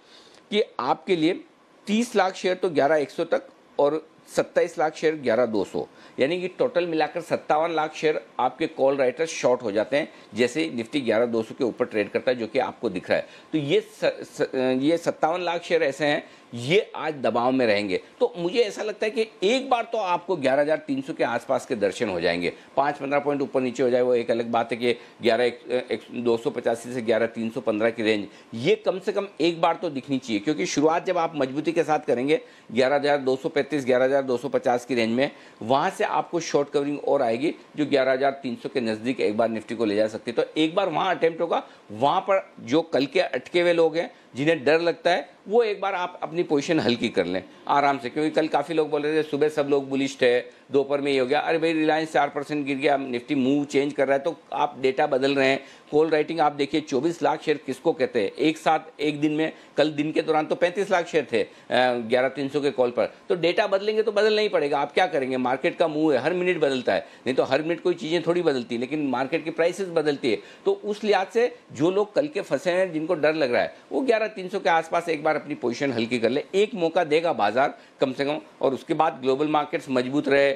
कि आपके लिए 30 लाख शेयर तो 11,100 तक और 27 लाख शेयर 11,200, यानी कि टोटल मिलाकर 57 लाख शेयर आपके कॉल राइटर्स शॉर्ट हो जाते हैं जैसे निफ्टी 11,200 के ऊपर ट्रेड करता है, जो कि आपको दिख रहा है। तो ये 57 लाख शेयर ऐसे हैं, ये आज दबाव में रहेंगे। तो मुझे ऐसा लगता है कि एक बार तो आपको 11,300 के आसपास के दर्शन हो जाएंगे। 5-15 पॉइंट ऊपर नीचे हो जाए वो एक अलग बात है कि 11,285 से 11,315 की रेंज, ये कम से कम एक बार तो दिखनी चाहिए, क्योंकि शुरुआत जब आप मजबूती के साथ करेंगे 11,235 11,250 की रेंज में, वहाँ से आपको शॉर्ट कवरिंग और आएगी जो 11,300 के नज़दीक एक बार निफ्टी को ले जा सकती है। तो एक बार वहाँ अटेम्प्ट होगा। वहाँ पर जो कल के अटके हुए लोग हैं, जिन्हें डर लगता है, वो एक बार आप अपनी पोजीशन हल्की कर लें आराम से, क्योंकि कल काफ़ी लोग बोल रहे थे सुबह सब लोग बुलिश थे, दोपहर में ये हो गया, अरे भाई रिलायंस 4% गिर गया, निफ्टी मूव चेंज कर रहा है, तो आप डेटा बदल रहे हैं। कॉल राइटिंग आप देखिए, 24 लाख शेयर किसको कहते हैं एक साथ एक दिन में? कल दिन के दौरान तो 35 लाख शेयर थे 11,300 के कॉल पर। तो डेटा बदलेंगे तो बदलना ही पड़ेगा, आप क्या करेंगे? मार्केट का मूव है, हर मिनट बदलता है, नहीं तो हर मिनट कोई चीज़ें थोड़ी बदलती, लेकिन मार्केट की प्राइसेस बदलती है। तो उस लिहाज से जो लोग कल के फंसे हैं, जिनको डर लग रहा है, वो 11,300 के आसपास एक बार अपनी पोजीशन हल्की कर ले, एक मौका देगा बाजार कम से कम, और उसके बाद ग्लोबल मार्केट्स मजबूत रहे,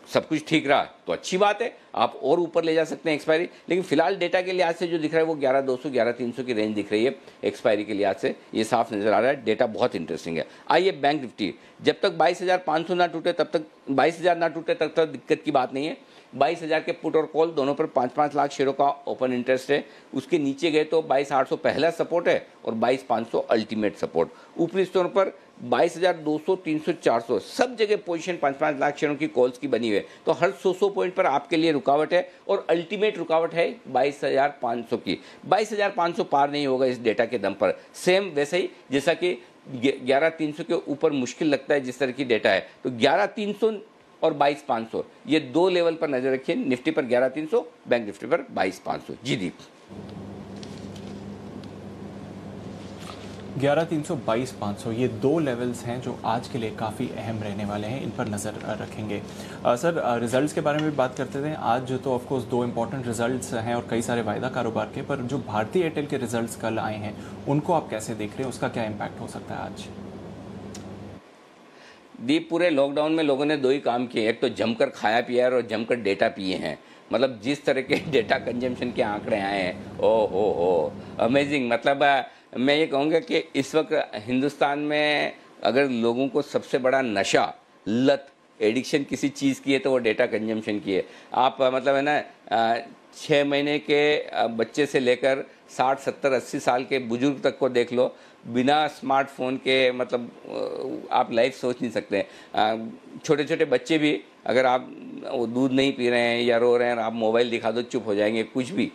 सब कुछ ठीक रहा तो अच्छी बात है, आप और ऊपर ले जा सकते हैं एक्सपायरी। लेकिन फिलहाल डेटा के लिहाज से जो दिख रहा है वो 11,200 11,300 की रेंज दिख रही है एक्सपायरी के लिहाज से, ये साफ नजर आ रहा है। डेटा बहुत इंटरेस्टिंग है। आइए बैंक निफ्टी, जब तक 22,500 ना टूटे तब तक, 22,000 ना टूटे तब तक दिक्कत की बात नहीं है। 22,000 के पुट और कॉल दोनों पर 5-5 लाख शेयरों का ओपन इंटरेस्ट है। उसके नीचे गए तो 22,800 पहला सपोर्ट है और 22,500 अल्टीमेट सपोर्ट। ऊपरी स्टोर पर 22,200 300 400 सब जगह पोजीशन 5-5 लाख शेयरों की कॉल्स की बनी हुई है। तो हर 100 पॉइंट पर आपके लिए रुकावट है, और अल्टीमेट रुकावट है 22,500 की। 22,500 पार नहीं होगा इस डेटा के दम पर। सेम वैसे ही जैसा कि 11,300 के ऊपर मुश्किल लगता है जिस तरह की डेटा है, तो 11,300 और 22,500 ये दो लेवल पर नजर रखिए। निफ्टी पर 11,300, बैंक निफ्टी पर 22,500। जी दीप। 11,300 22,500 ये दो लेवल्स हैं जो आज के लिए काफ़ी अहम रहने वाले हैं, इन पर नज़र रखेंगे। सर, रिजल्ट्स के बारे में भी बात करते थे। आज तो ऑफ कोर्स दो इंपॉर्टेंट रिजल्ट्स हैं और कई सारे वायदा कारोबार के, पर जो भारतीय एयरटेल के रिजल्ट्स कल आए हैं उनको आप कैसे देख रहे हैं, उसका क्या इम्पैक्ट हो सकता है आज? दीप, पूरे लॉकडाउन में लोगों ने दो ही काम किए, एक तो जमकर खाया पिया है और जमकर डेटा पिए हैं। मतलब जिस तरह के डेटा कंजम्पशन के आंकड़े आए हैं, ओ हो अमेजिंग। मतलब मैं ये कहूँगा कि इस वक्त हिंदुस्तान में अगर लोगों को सबसे बड़ा नशा, लत, एडिक्शन किसी चीज़ की है तो वो डेटा कंजम्पशन की है। आप मतलब है ना, 6 महीने के बच्चे से लेकर 60 70 80 साल के बुजुर्ग तक को देख लो, बिना स्मार्टफोन के मतलब आप लाइफ सोच नहीं सकते। छोटे छोटे बच्चे भी, अगर आप वो दूध नहीं पी रहे हैं या रो रहे हैं और आप मोबाइल दिखा दो चुप हो जाएंगे, कुछ भी।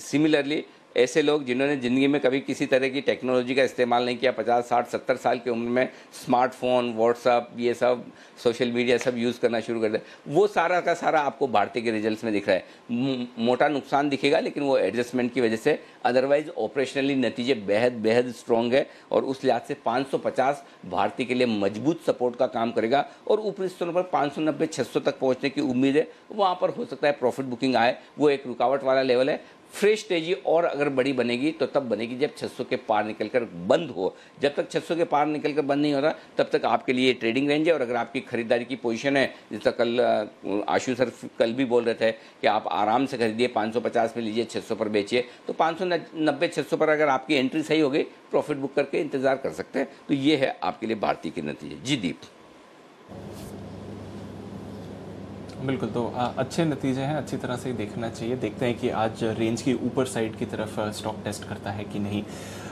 सिमिलरली ऐसे लोग जिन्होंने ज़िंदगी में कभी किसी तरह की टेक्नोलॉजी का इस्तेमाल नहीं किया, 50 60 70 साल की उम्र में स्मार्टफोन, व्हाट्सअप, ये सब सोशल मीडिया सब यूज़ करना शुरू कर दे, वो सारा का सारा आपको भारतीय के रिजल्ट्स में दिख रहा है। मोटा नुकसान दिखेगा, लेकिन वो एडजस्टमेंट की वजह से, अदरवाइज ऑपरेशनली नतीजे बेहद बेहद स्ट्रॉन्ग है। और उस लिहाज से 550 भारतीय के लिए मजबूत सपोर्ट का काम करेगा, और ऊपरी स्तरों पर 590 600 तक पहुँचने की उम्मीद है। वहाँ पर हो सकता है प्रॉफिट बुकिंग आए, वो एक रुकावट वाला लेवल है। फ्रेश तेजी और अगर बड़ी बनेगी तो तब बनेगी जब 600 के पार निकलकर बंद हो। जब तक 600 के पार निकलकर बंद नहीं हो रहा तब तक आपके लिए ट्रेडिंग रेंज है। और अगर आपकी खरीदारी की पोजीशन है, जैसा कल आशु सर कल भी बोल रहे थे कि आप आराम से खरीदिए, 550 में लीजिए, 600 पर बेचिए, तो 590 600 पर अगर आपकी एंट्री सही हो गई, प्रॉफिट बुक करके इंतजार कर सकते हैं। तो ये है आपके लिए भारतीय के नतीजे। जी दीप। बिल्कुल, तो अच्छे नतीजे हैं, अच्छी तरह से देखना चाहिए। देखते हैं कि आज रेंज की ऊपर साइड की तरफ स्टॉक टेस्ट करता है कि नहीं।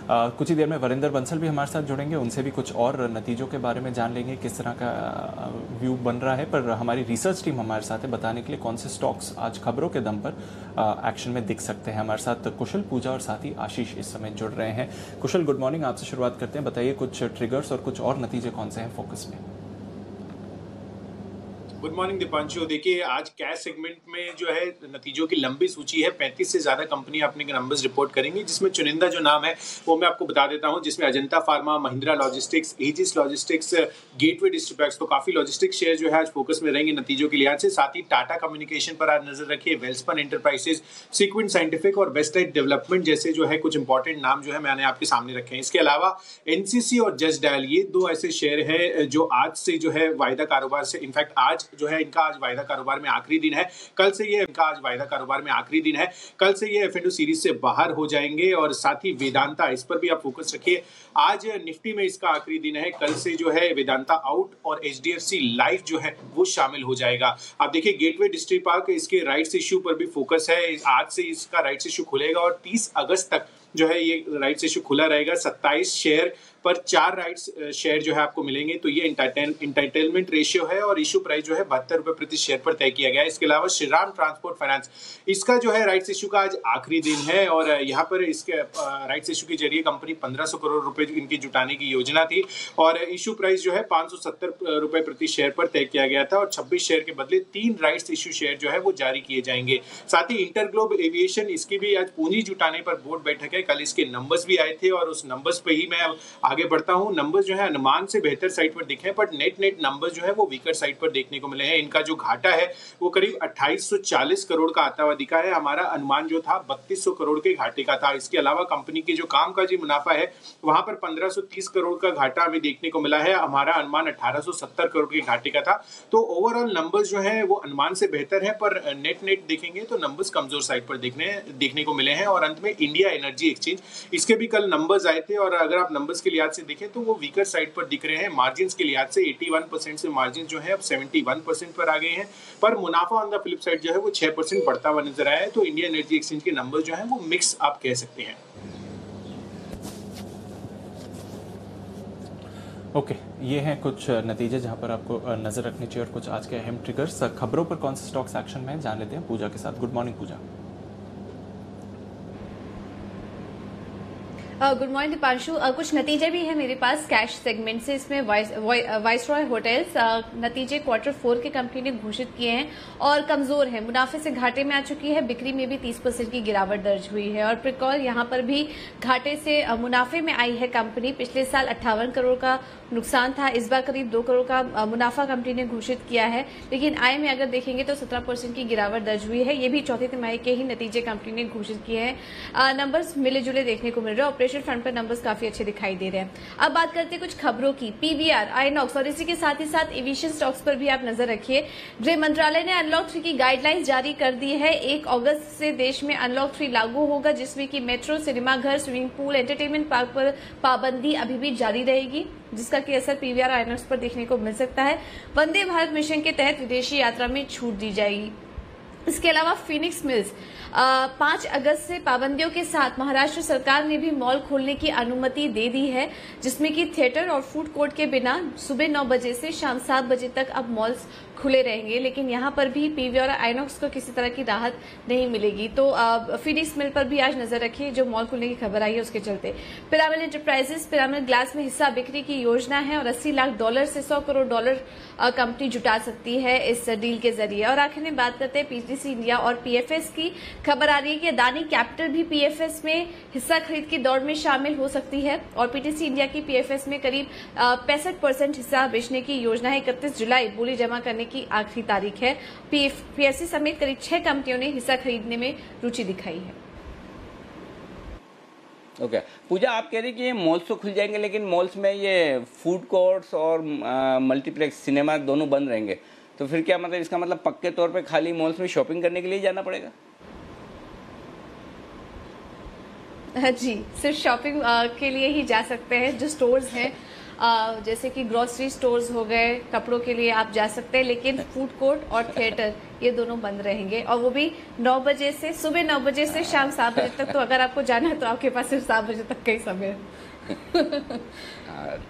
कुछ ही देर में वरिंदर बंसल भी हमारे साथ जुड़ेंगे, उनसे भी कुछ और नतीजों के बारे में जान लेंगे, किस तरह का व्यू बन रहा है। पर हमारी रिसर्च टीम हमारे साथ है बताने के लिए कौन से स्टॉक्स आज खबरों के दम पर एक्शन में दिख सकते हैं। हमारे साथ कुशल, पूजा और साथ ही आशीष इस समय जुड़ रहे हैं। कुशल, गुड मॉर्निंग, आपसे शुरुआत करते हैं। बताइए कुछ ट्रिगर्स और कुछ और नतीजे कौन से हैं फोकस में? Good morning Deepanshu. देखिए, आज कैश सेगमेंट में जो है नतीजों की लंबी सूची है। 35 से ज्यादा कंपनी अपने नंबर्स रिपोर्ट करेंगी, जिसमें चुनिंदा जो नाम है वो मैं आपको बता देता हूं, जिसमें Ajanta pharma, Mahindra logistics, Aegis logistics, gateway distributors. तो काफी लॉजिस्टिक्स शेयर जो है आज फोकस में रहेंगे नतीजों के लिहाज से। साथ ही टाटा कम्युनिकेशन पर आज नजर रखिए, वेल्सपन एंटरप्राइजेस, सीक्वेंट साइंटिफिक और वेस्टलाइट डेवलपमेंट जैसे जो है कुछ इंपॉर्टेंट नाम जो है मैंने आपके सामने रखे हैं। इसके अलावा एनसीसी और जस्ट डायल, ये दो ऐसे शेयर है जो आज से जो है वायदा कारोबार से, इनफैक्ट आज जो है इनका आज वायदा कारोबार में आखिरी दिन है। कल से ये इनका आज वायदा कारोबार में आखिरी दिन है। कल से ये F&O सीरीज से बाहर हो जाएंगे। और साथ ही वेदांता, इस पर भी आप फोकस रखिए। आज निफ्टी में इसका आखिरी दिन है। कल से जो है वेदांता आउट और HDFC लाइफ जो है वो शामिल हो जाएगा। आप देखिए, गेटवे डिस्ट्रीपार्क, इसके राइट्स इश्यू पर भी फोकस है। आज से इसका राइट्स इश्यू खुलेगा और 30 अगस्त तक जो है ये राइट्स इश्यू खुला रहेगा। 27 शेयर पर 4 राइट्स शेयर जो है आपको मिलेंगे। तो ये इंटाइटलमेंट रेशियो है और इशू प्राइस जो है 72 रुपए प्रति शेयर पर तय किया गया है। इसके अलावा श्रीराम ट्रांसपोर्ट फाइनेंस, इसका जो है राइट्स इशू का आज आखिरी दिन है और यहाँ पर इसके राइट्स इशू के जरिए कंपनी 1500 करोड़ रुपए इनकी जुटाने की योजना थी और इशू प्राइस जो है 570 रुपए प्रति शेयर पर तय किया गया था और 26 शेयर के बदले 3 राइट्स इशू शेयर जो है वो जारी किए जाएंगे। साथ ही इंटरग्लोब एविएशन, इसकी भी आज पूंजी जुटाने पर बोर्ड बैठक है। कल इसके नंबर्स भी आए थे और उस नंबर्स पे ही मैं आगे बढ़ता हूं। नंबर्स जो है अनुमान से बेहतर साइड पर दिखे, बट नेट नंबर्स जो है वो वीकर साइड पर देखने को मिले हैं। इनका जो घाटा है वो करीब 2840 करोड़ का आता हुआ दिखा है। हमारा अनुमान जो था 3200 करोड़ के घाटे का था। इसके अलावा कंपनी की जो कामकाजी मुनाफा है वहां पर 1530 करोड़ का घाटा हमें देखने को मिला है। हमारा अनुमान 1870 करोड़ के घाटे का था। तो ओवरऑल नंबर्स जो है वो अनुमान से बेहतर है, पर नेट देखेंगे तो नंबर्स कमजोर साइड पर देखने को मिले हैं। और अंत में इंडिया एनर्जी एक्सचेंज, इसके भी कल नंबर्स आए थे और अगर आप नंबर्स के लिहाज से देखें तो वो वीकर साइड पर दिख रहे हैं। मार्जिन के लिहाज से 81% से मार्जिन जो है अब 71% पर आ गए हैं, पर मुनाफा ऑन द फ्लिप साइड जो है वो 6% बढ़ता हुआ नजर आया है। तो इंडिया एनर्जी एक्सचेंज के नंबर जो है वो मिक्स आप कह सकते हैं। ओके, ये हैं कुछ नतीजे जहां पर आपको नजर रखनी चाहिए और कुछ आज के अहम ट्रिगर्स। खबरों पर कौन से स्टॉक्स एक्शन में जान लेते हैं पूजा के साथ। Good morning Puja. Good morning Deepanshu. कुछ नतीजे भी हैं मेरे पास कैश सेगमेंट से। इसमें वाइसरॉय होटल्स नतीजे Q4 के कंपनी ने घोषित किए हैं और कमजोर है, मुनाफे से घाटे में आ चुकी है, बिक्री में भी 30% की गिरावट दर्ज हुई है। और प्रिकॉल यहां पर भी घाटे से मुनाफे में आई है कंपनी। पिछले साल 58 करोड़ का नुकसान था, इस बार करीब 2 करोड़ का मुनाफा कंपनी ने घोषित किया है, लेकिन आय में अगर देखेंगे तो 17% की गिरावट दर्ज हुई है। ये भी चौथी तिमाही के ही नतीजे कंपनी ने घोषित किए हैं। नंबर्स मिले जुले देखने को मिल रहे हैं। ऑपरेशन फ्रंट पर नंबर्स काफी अच्छे दिखाई दे रहे हैं। अब बात करते हैं कुछ खबरों की। पीवीआर, आइनॉक्स और इसी के साथ ही साथ एविएशन स्टॉक्स पर भी आप नजर रखिए। गृह मंत्रालय ने अनलॉक 3 की गाइडलाइंस जारी कर दी है। 1 अगस्त से देश में अनलॉक 3 लागू होगा, जिसमें कि मेट्रो, सिनेमाघर, स्विमिंग पूल, एंटरटेनमेंट पार्क पर पाबंदी अभी भी जारी रहेगी, जिसका कि असर पीवीआर आइनॉक्स पर देखने को मिल सकता है। वंदे भारत मिशन के तहत विदेशी यात्रा में छूट दी जाएगी। इसके अलावा फिनिक्स मिल्स 5 अगस्त से पाबंदियों के साथ महाराष्ट्र सरकार ने भी मॉल खोलने की अनुमति दे दी है, जिसमें कि थिएटर और फूड कोर्ट के बिना सुबह 9 बजे से शाम 7 बजे तक अब मॉल्स खुले रहेंगे। लेकिन यहां पर भी पीवीआर और आइनॉक्स को किसी तरह की राहत नहीं मिलेगी। तो फिनिक्स मिल पर भी आज नजर रखिए, जो मॉल खुलने की खबर आई है उसके चलते। पिरामिड एंटरप्राइजेस पिरामिड ग्लास में हिस्सा बिक्री की योजना है और $80 लाख से $100 करोड़ कंपनी जुटा सकती है इस डील के जरिए। और आखिर में बात करते हैं पीटीसी इंडिया और पीएफएस की। खबर आ रही है कि अदानी कैपिटल भी पीएफएस में हिस्सा खरीद की दौड़ में शामिल हो सकती है और पीटीसी इंडिया की पीएफएस में करीब 65% हिस्सा बेचने की योजना है। 31 जुलाई बोली जमा करने की आखिरी तारीख है। पीएफसी समेत करीब 6 कंपनियों ने हिस्सा खरीदने में रुचि दिखाई है। ओके पूजा, आप कह रही कि ये मॉल्स तो खुल जाएंगे, लेकिन मॉल्स में ये फूड कोर्ट्स और मल्टीप्लेक्स सिनेमा दोनों बंद रहेंगे, तो फिर क्या मतलब, इसका मतलब पक्के तौर पे खाली मॉल्स में शॉपिंग करने के लिए जाना पड़ेगा? जी, सिर्फ शॉपिंग के लिए ही जा सकते हैं। जो स्टोर्स हैं जैसे कि ग्रोसरी स्टोर्स हो गए, कपड़ों के लिए आप जा सकते हैं, लेकिन फूड कोर्ट और थिएटर ये दोनों बंद रहेंगे और वो भी 9 बजे से सुबह 9 बजे से शाम 7 बजे तक। तो अगर आपको जाना है तो आपके पास सिर्फ 7 बजे तक का ही समय है।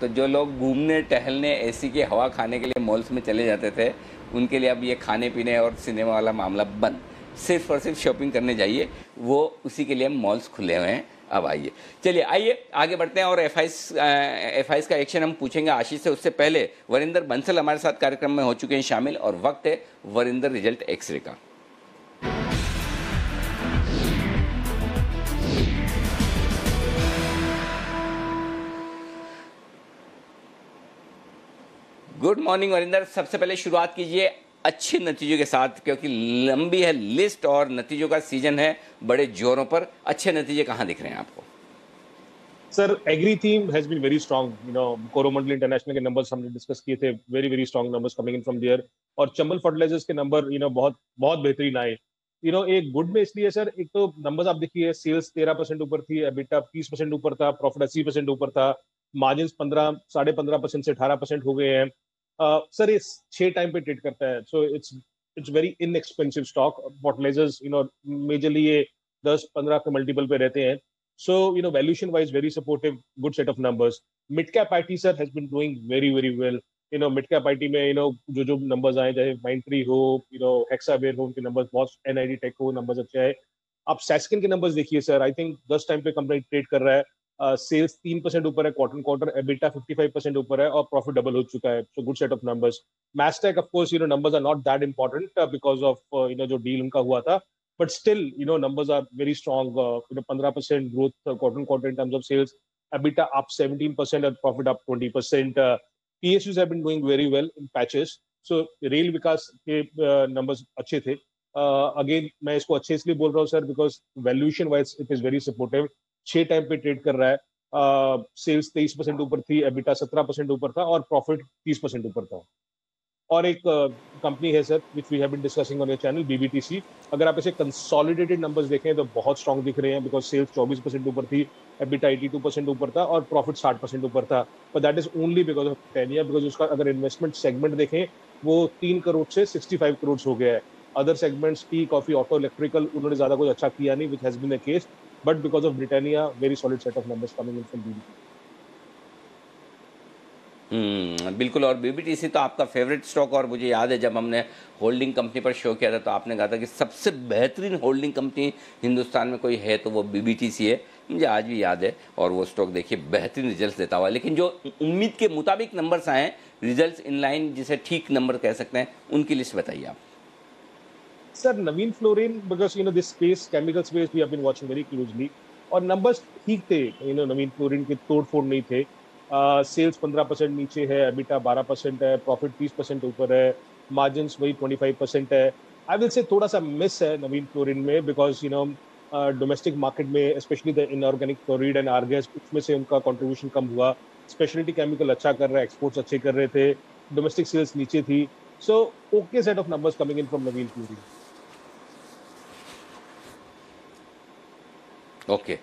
तो जो लोग घूमने टहलने एसी की हवा खाने के लिए मॉल्स में चले जाते थे, उनके लिए अब ये खाने पीने और सिनेमा वाला मामला बंद। सिर्फ और सिर्फ शॉपिंग करने जाइए, वो उसी के लिए मॉल्स खुले हुए हैं। अब आइए, चलिए आइए आगे बढ़ते हैं और एफआईएस का एक्शन हम पूछेंगे आशीष से। उससे पहले वरिंदर बंसल हमारे साथ कार्यक्रम में हो चुके हैं शामिल और वक्त है वरिंदर रिजल्ट एक्सरे का। गुड मॉर्निंग वरिंदर, सबसे पहले शुरुआत कीजिए अच्छे नतीजों के साथ, क्योंकि लंबी है लिस्ट और नतीजों का सीजन है बड़े जोरों पर। अच्छे नतीजे कहां दिख रहे हैं आपको? Sir, agri theme has been very strong. Coromandel international के नंबर्स हमने डिस्कस किए थे, very very strong numbers coming in from there. और चंबल फर्टिलाइजर्स के नंबर बहुत बहुत बेहतरीन आए। एक गुड में इसलिए सर, एक तो नंबर्स आप देखिए, सेल्स 13% ऊपर थी, एबिटा 30% ऊपर था, प्रॉफिट 80% ऊपर था, मार्जिन 15.5% से 18% हो गए हैं। सर ये 6 टाइम पे ट्रेड करता है, so it's very inexpensive stock. Fertilisers majorly ये 10-15 के मल्टीपल पे रहते हैं। So valuation wise very supportive, good set of numbers. Mid cap IT sir has been doing very very well. Mid cap IT में जो numbers आए, चाहे माइंट्री हो, हेक्सावेयर हो, उनके नंबर्स बहुत, एनआईडी टेक हो, नंबर्स अच्छे आए। आप सैस्किन के नंबर्स देखिए सर, आई थिंक 10 टाइम पे कंपनी ट्रेड कर रहा है, सेल्स 3% ऊपर है क्वार्टर, एबिटा 55% ऊपर है और प्रॉफिट डबल हो चुका है। So good set of numbers. Mastek of course numbers are not that important because of जो डील उनका हुआ था, but still numbers are very strong. 15% growth quarter in terms of sales, EBITDA up 17% और profit up 20%। PSUs have been doing very well in patches. So Rail Vikas के numbers अच्छे थे। Again मैं इसको अच्छे इसलिए बोल रहा हूँ sir because valuation wise it is very supportive. 6 time पे ट्रेड कर रहा है, सेल्स 23% ऊपर थी, एबिटा 17% ऊपर था और प्रॉफिट 30% ऊपर था। और एक कंपनी है sir which we have been discussing on your channel, BBTC। अगर आप इसे कंसोलिडेटेड नंबर्स देखें तो बहुत स्ट्रॉन्ग दिख रहे हैं बिकॉज सेल्स 24% ऊपर थी, एबिटा 82% ऊपर था और प्रॉफिट 60% ऊपर था। But that is only because of Taenia, because उसका अगर इन्वेस्टमेंट सेगमेंट देखें वो 3 करोड़ से 65 करोड़ हो गया है। Other segments, tea, coffee, auto, electrical, उन्होंने ज्यादा कुछ अच्छा किया नहीं, which has been the case. But because of Britannia, very solid set of numbers coming in from BBTC। बिल्कुल। और बीबीटीसी तो आपका फेवरेट स्टॉक, और मुझे याद है जब हमने होल्डिंग कंपनी पर शो किया था तो आपने कहा था कि सबसे बेहतरीन होल्डिंग कंपनी हिंदुस्तान में कोई है तो वो बीबीटीसी है। मुझे आज भी याद है, और वो स्टॉक देखिए बेहतरीन रिजल्ट्स देता हुआ। लेकिन जो उम्मीद के मुताबिक नंबर्स आए, रिजल्ट्स इनलाइन, जिसे ठीक नंबर कह सकते हैं, उनकी लिस्ट बताइए आप। Sir Navin fluorine, because this space, chemical space, we have been watching very closely, और नंबर्स ठीक थे। नवीन फ्लोरिन के तोड़-फोड़ नहीं थे। सेल्स 15% नीचे है, एबिटा 12% है, प्रॉफिट 30% ऊपर है, मार्जिन्स वही 25% है। आई विल से थोड़ा सा मिस है नवीन फ्लोरिन में बिकॉज डोमेस्टिक मार्केट में स्पेशली द इनऑर्गेनिक क्लोरीड एंड आर्गेस, उसमें से उनका कंट्रीब्यूशन कम हुआ। स्पेशलिटी केमिकल अच्छा कर रहा है, एक्सपोर्ट्स अच्छे कर रहे थे, डोमेस्टिक सेल्स नीचे थी। So okay set of numbers coming in from Naveen fluorine. Okay.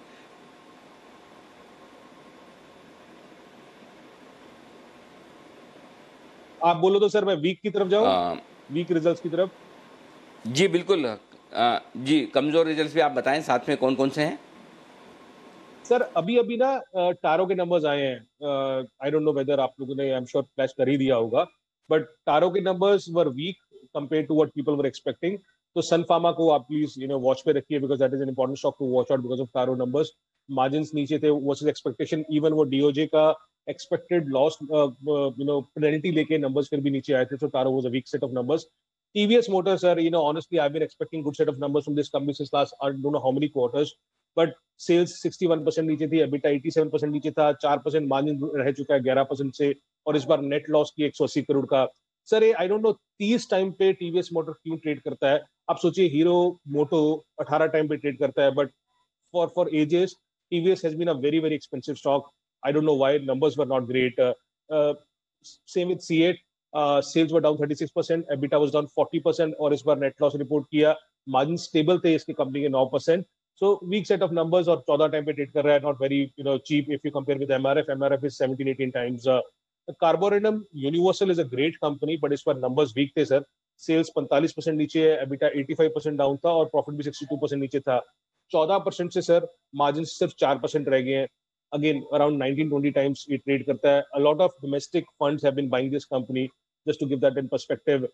आप बोलो तो सर मैं वीक की तरफ जाऊं, वीक रिजल्ट्स की तरफ। जी बिल्कुल। जी, कमजोर रिजल्ट्स भी आप बताएं, साथ में कौन कौन से हैं। सर अभी ना टारो के नंबर्स आए हैं। आई डोंट नो वेदर आप लोगों ने, आई एम श्योर, फ्लैश कर ही दिया होगा, बट टारो के numbers were weak compare to what people were expecting. तो सन फार्मा को आप प्लीज वॉच पे रखिए because that is an important stock to watch out because of Taro numbers. Margins नीचे थे वर्सेस एक्सपेक्टेशन। इवन वो डीओजे का एक्सपेक्टेड लॉस पेनल्टी लेके नंबर्स फिर भी नीचे आए थे। So Taro was a weak set of numbers. TVS Motor, sir, honestly, I've been expecting good set of numbers from this company since last, I don't know how many quarters, but sales 61% नीचे थी, EBITDA 87% नीचे था, 4% margin रह चुका है 11% से, और इस बार नेट लॉस की 180 करोड़ का। सर ये आई डोंट नो 30 टाइम पे TVS Motor क्यों ट्रेड करता है। आप सोचिए हीरो मोटो 18 टाइम पे ट्रेड करता है, but for ages TVS has been a very very expensive stock. I don't know why numbers were not great. Same with C8. Sales were down 36%, EBITDA was down 40% और इस बार net loss report किया। Margin stable थे इसके company के 9%। So weak set of numbers और 14 time पे trade कर रहा है, not very cheap if you compare with MRF is 17-18 times. Carborundum Universal is a great company, but इस बार नंबर्स वीक थे सर। सेल्स 45% नीचे है, एबिटा 85% डाउन था और प्रॉफिट भी 62% नीचे था। 14% से सर मार्जिन सिर्फ 4% रह गए हैं। Again, around 19-20 times it trade करता है। A lot of domestic funds have been buying this company, just to give that in perspective.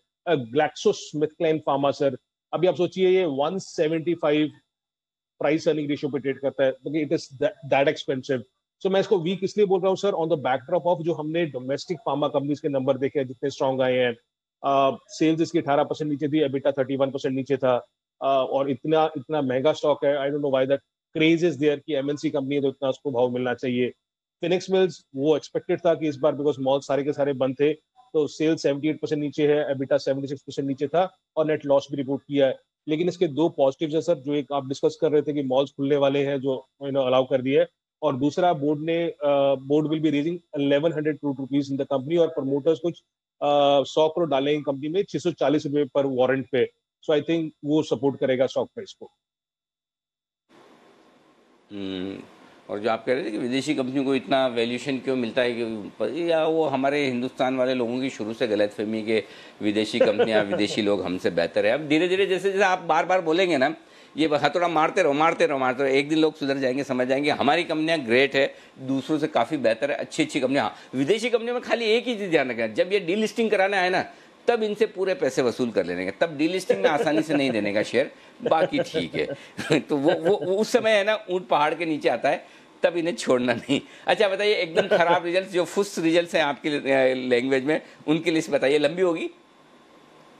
GlaxoSmithKline Pharma, sir, अभी आप सोचिए ये 175 प्राइस अर्निंग रेशियो पे ट्रेड करता है, क्योंकि इट इज दैट एक्सपेंसिव। सो मैं इसको वीक इसलिए बोल रहा हूँ sir, on the backdrop of जो हमने डोमेस्टिक फार्मा कंपनीज के नंबर देखे हैं जितने स्ट्रॉन्ग आए हैं। सेल्स इसकी 18% नीचे थी, एबिटा 31% नीचे था, और इतना महंगा स्टॉक है। I don't know why that craze is there कि MNC कंपनी है तो इतना उसको भाव मिलना चाहिए। फिनिक्स मिल्स, वो एक्सपेक्टेड था कि इस बार बिकॉज मॉल सारे के सारे बंद थे तो सेल्स 78% नीचे है, एबिटा 76% नीचे था और नेट लॉस भी रिपोर्ट किया है। लेकिन इसके दो पॉजिटिव्स है सर, जो एक आप डिस्कस कर रहे थे कि मॉल्स खुलने वाले हैं जो अलाउ कर दिए है, और दूसरा board will be raising 1100 crore rupees in the company, और प्रमोटर्स कुछ 100 करोड़ डालेंगे कंपनी में 640 रुपए पर वारंट पे। सो आई थिंक वो सपोर्ट करेगा स्टॉक प्राइस को। और जो आप कह रहे थे कि विदेशी कंपनियों को इतना वैल्यूएशन क्यों मिलता है, कि या वो हमारे हिंदुस्तान वाले लोगों की शुरू से गलतफहमी के विदेशी कंपनियां विदेशी लोग हमसे बेहतर है। अब धीरे धीरे जैसे जैसे आप बार बार बोलेंगे ना ये हथौड़ा मारते रहो, एक दिन लोग सुधर जाएंगे, समझ जाएंगे हमारी कंपनियां ग्रेट है, दूसरों से काफ़ी बेहतर है, अच्छी कंपनियां। विदेशी कंपनियों में खाली एक ही चीज़ ध्यान रखना, जब ये डीलिस्टिंग कराने आए ना तब इनसे पूरे पैसे वसूल कर लेने का, तब डीलिस्टिंग में आसानी से नहीं देने का शेयर, बाकी ठीक है। तो वो उस समय है ना ऊंट पहाड़ के नीचे आता है, तब इन्हें छोड़ना नहीं। अच्छा बताइए, एकदम खराब रिजल्ट, जो फुस रिजल्ट हैं आपकी लैंग्वेज में, उनकी लिस्ट बताइए। लंबी होगी?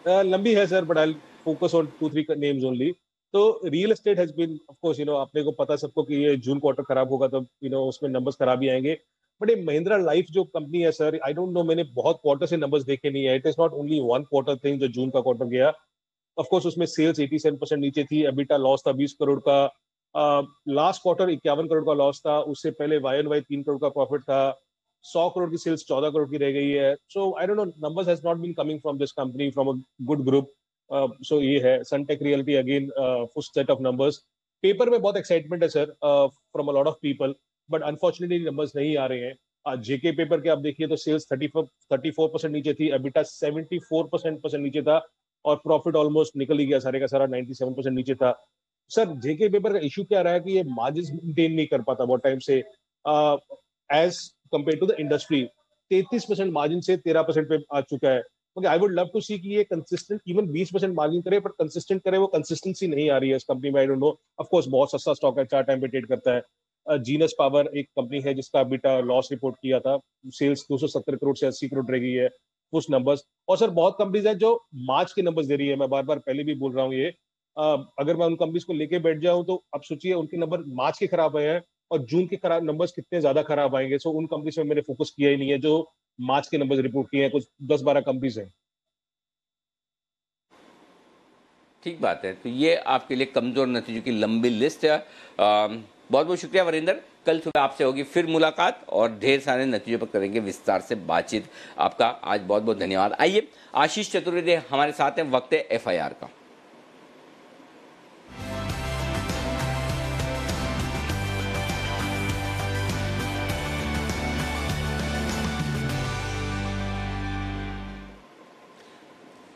लंबी है sir, but I focus on 2-3 names only. तो real estate has been, of course आपने को पता सबको कि ये जून क्वार्टर खराब होगा, तब उसमें नंबर्स खराब ही आएंगे। बट ये महिंद्रा लाइफ जो कंपनी है सर, आई डोंट नो, मैंने बहुत क्वार्टर से नंबर्स देखे नहीं है। It is not only one quarter thing जो जून का क्वार्टर गया। ऑफ कोर्स उसमें सेल्स 87% नीचे थी, एबिटा लॉस था 20 करोड़ का, लास्ट क्वार्टर 51 करोड़ का लॉस था, उससे पहले YoY 3 करोड़ का प्रॉफिट था, 100 करोड़ की सेल्स 14 करोड़ की रह गई है। So I don't know, numbers has not been coming from this company, from a good group. So ये है Sunteck Realty, again full set of numbers. Paper में बहुत एक्साइटमेंट है sir from a lot of people, but unfortunately numbers नहीं आ रहे हैं। जेके paper के आप देखिए तो सेल्स 34% नीचे थी, एबिटा 74% नीचे था, और प्रॉफिट ऑलमोस्ट निकल ही गया सारे का सारा, 97% नीचे था। सर जेके पेपर का इशू क्या रहा है कि ये मार्जिन मेंटेन नहीं कर पाता बहुत टाइम से, as compare to the industry. 33% margin से 13% पे आ चुका है। Okay, I would love to see कि ये कंसिस्टेंट इवन 20% मार्जिन करे, बट कंसिस्टेंट करे, वो कंसिस्टेंसी नहीं आ रही है इस कंपनी में। आई डोंट नो, ऑफ कोर्स बहुत सस्ता स्टॉक है, 4 टाइम पे ट्रेड करता है। जीनस पावर एक कंपनी है जिसका बीटा लॉस रिपोर्ट किया था, सेल्स 270 करोड़ से 80 करोड़ रह गई है, कुछ नंबर्स। और सर बहुत कंपनीज है जो मार्च के नंबर्स दे रही है, मैं बार बार पहले भी बोल रहा हूँ ये, अगर मैं उन कंपनीज को लेके बैठ जाऊं तो अब सोचिए उनके नंबर मार्च के खराब आए हैं और जून के खराब नंबर्स कितने ज्यादा खराब आएंगे। सो उन कंपनीज में मैंने फोकस किया ही नहीं है जो मार्च के नंबर्स रिपोर्ट किए हैं, कुछ 10-12 कंपनीज हैं। ठीक बात है, तो ये आपके लिए कमजोर नतीजों की लंबी लिस्ट है। बहुत बहुत शुक्रिया वरिंदर, कल सुबह आपसे होगी फिर मुलाकात और ढेर सारे नतीजों पर करेंगे विस्तार से बातचीत। आपका आज बहुत बहुत धन्यवाद। आइए, आशीष चतुर्वेदी हमारे साथ हैं, वक्त है FIR का।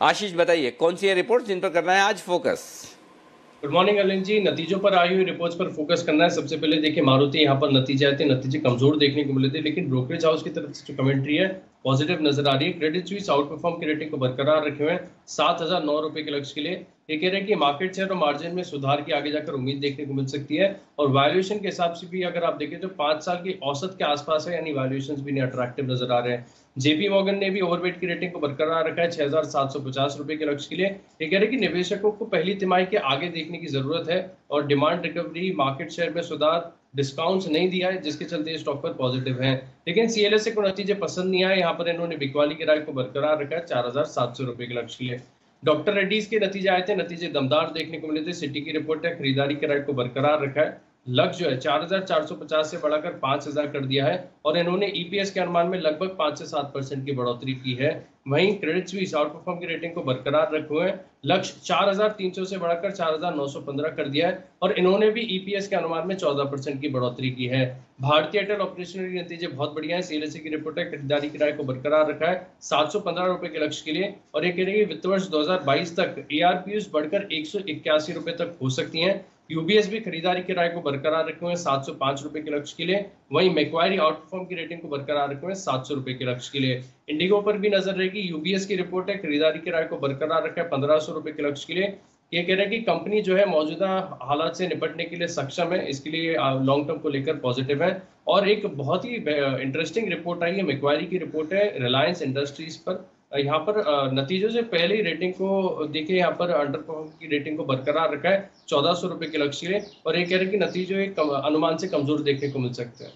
आशीष बताइए, कौन सी है रिपोर्ट जिन पर करना है आज फोकस? गुड मॉर्निंग अनिल जी। नतीजों पर आई हुई रिपोर्ट्स पर फोकस करना है। सबसे पहले देखिए, मारुति यहाँ पर नतीजे आए थे, नतीजे कमजोर देखने को मिले थे, लेकिन ब्रोकरेज हाउस की तरफ से जो कमेंट्री है पॉजिटिव नजर आ रही है। क्रेडिट स्विस आउट परफॉर्म की रेटिंग को बरकरार रखे हुए हैं 7,009 रुपए के लक्ष्य के लिए। ये कह रहे हैं कि मार्केट शेयर और मार्जिन में सुधार की आगे जाकर उम्मीद देखने को मिल सकती है, और वैल्यूएशन के हिसाब से भी अगर आप देखें तो 5 साल की औसत के आसपास है, यानी वैल्यूएशन भी नहीं अट्रैक्टिव नजर आ रहे हैं। जेपी मॉर्गन ने भी ओवरवेट की रेटिंग को बरकरार रखा है 6,750 रुपए के लक्ष्य के लिए। ये कह रहे हैं कि निवेशकों को पहली तिमाही के आगे देखने की जरूरत है, और डिमांड रिकवरी, मार्केट शेयर में सुधार, डिस्काउंट्स नहीं दिया है, जिसके चलते स्टॉक पर पॉजिटिव है। लेकिन CLSA को नतीजे पसंद नहीं आए, यहाँ पर इन्होंने बिकवाली की राय को बरकरार रखा है 4,700 रुपए के लक्ष्य के लिए। डॉक्टर रेड्डीज के नतीजे आए थे, नतीजे दमदार देखने को मिले थे। सिटी की रिपोर्ट है, खरीदारी की राय को बरकरार रखा है, लक्ष्य जो है 4,450 से बढ़ाकर 5,000 कर दिया है, और इन्होंने EPS के अनुमान में लगभग 5 से 7% की बढ़ोतरी की है। वहीं क्रेडिट स्विस आउट परफॉर्म की रेटिंग को बरकरार रखे हुए हैं, लक्ष्य 4,300 से बढ़ाकर 4,915 कर दिया है, और इन्होंने भी EPS के अनुमान में 14% की बढ़ोतरी की है। भारतीय एयरटेल ऑपरेशनल नतीजे बहुत बढ़िया है। CLSA की रिपोर्ट है, खरीदारी किराए को बरकरार रखा है 715 रुपए के लक्ष्य के लिए, और ये कह रही है वित्त वर्ष 2022 तक ARPUs बढ़कर 181 रुपए तक हो सकती हैं। UBS भी खरीदारी किराए को बरकरार रखे हुए 705 रुपए के लक्ष्य के लिए। वहीं मैक्वायरी आउटपरफॉर्म की रेटिंग को बरकरार रखे हुए 700 रुपए के लक्ष्य के लिए। इंडिगो पर भी नजर रहेगी। UBS की रिपोर्ट है, खरीदारी किराए को बरकरार रखा है 1,500 रुपए के लक्ष्य के लिए। ये कह रहे हैं कि कंपनी जो है मौजूदा हालात से निपटने के लिए सक्षम है, इसके लिए लॉन्ग टर्म को लेकर पॉजिटिव है। और एक बहुत ही इंटरेस्टिंग रिपोर्ट आई है, मैक्वायरी की रिपोर्ट है रिलायंस इंडस्ट्रीज पर। यहाँ पर नतीजों से पहले ही रेटिंग को देखिए, यहाँ पर अंडर परफॉर्म की रेटिंग को बरकरार रखा है 1,400 रुपए के लक्ष्य के लिए, और ये कह रहे हैं कि नतीजे एक अनुमान से कमजोर देखने को मिल सकते हैं।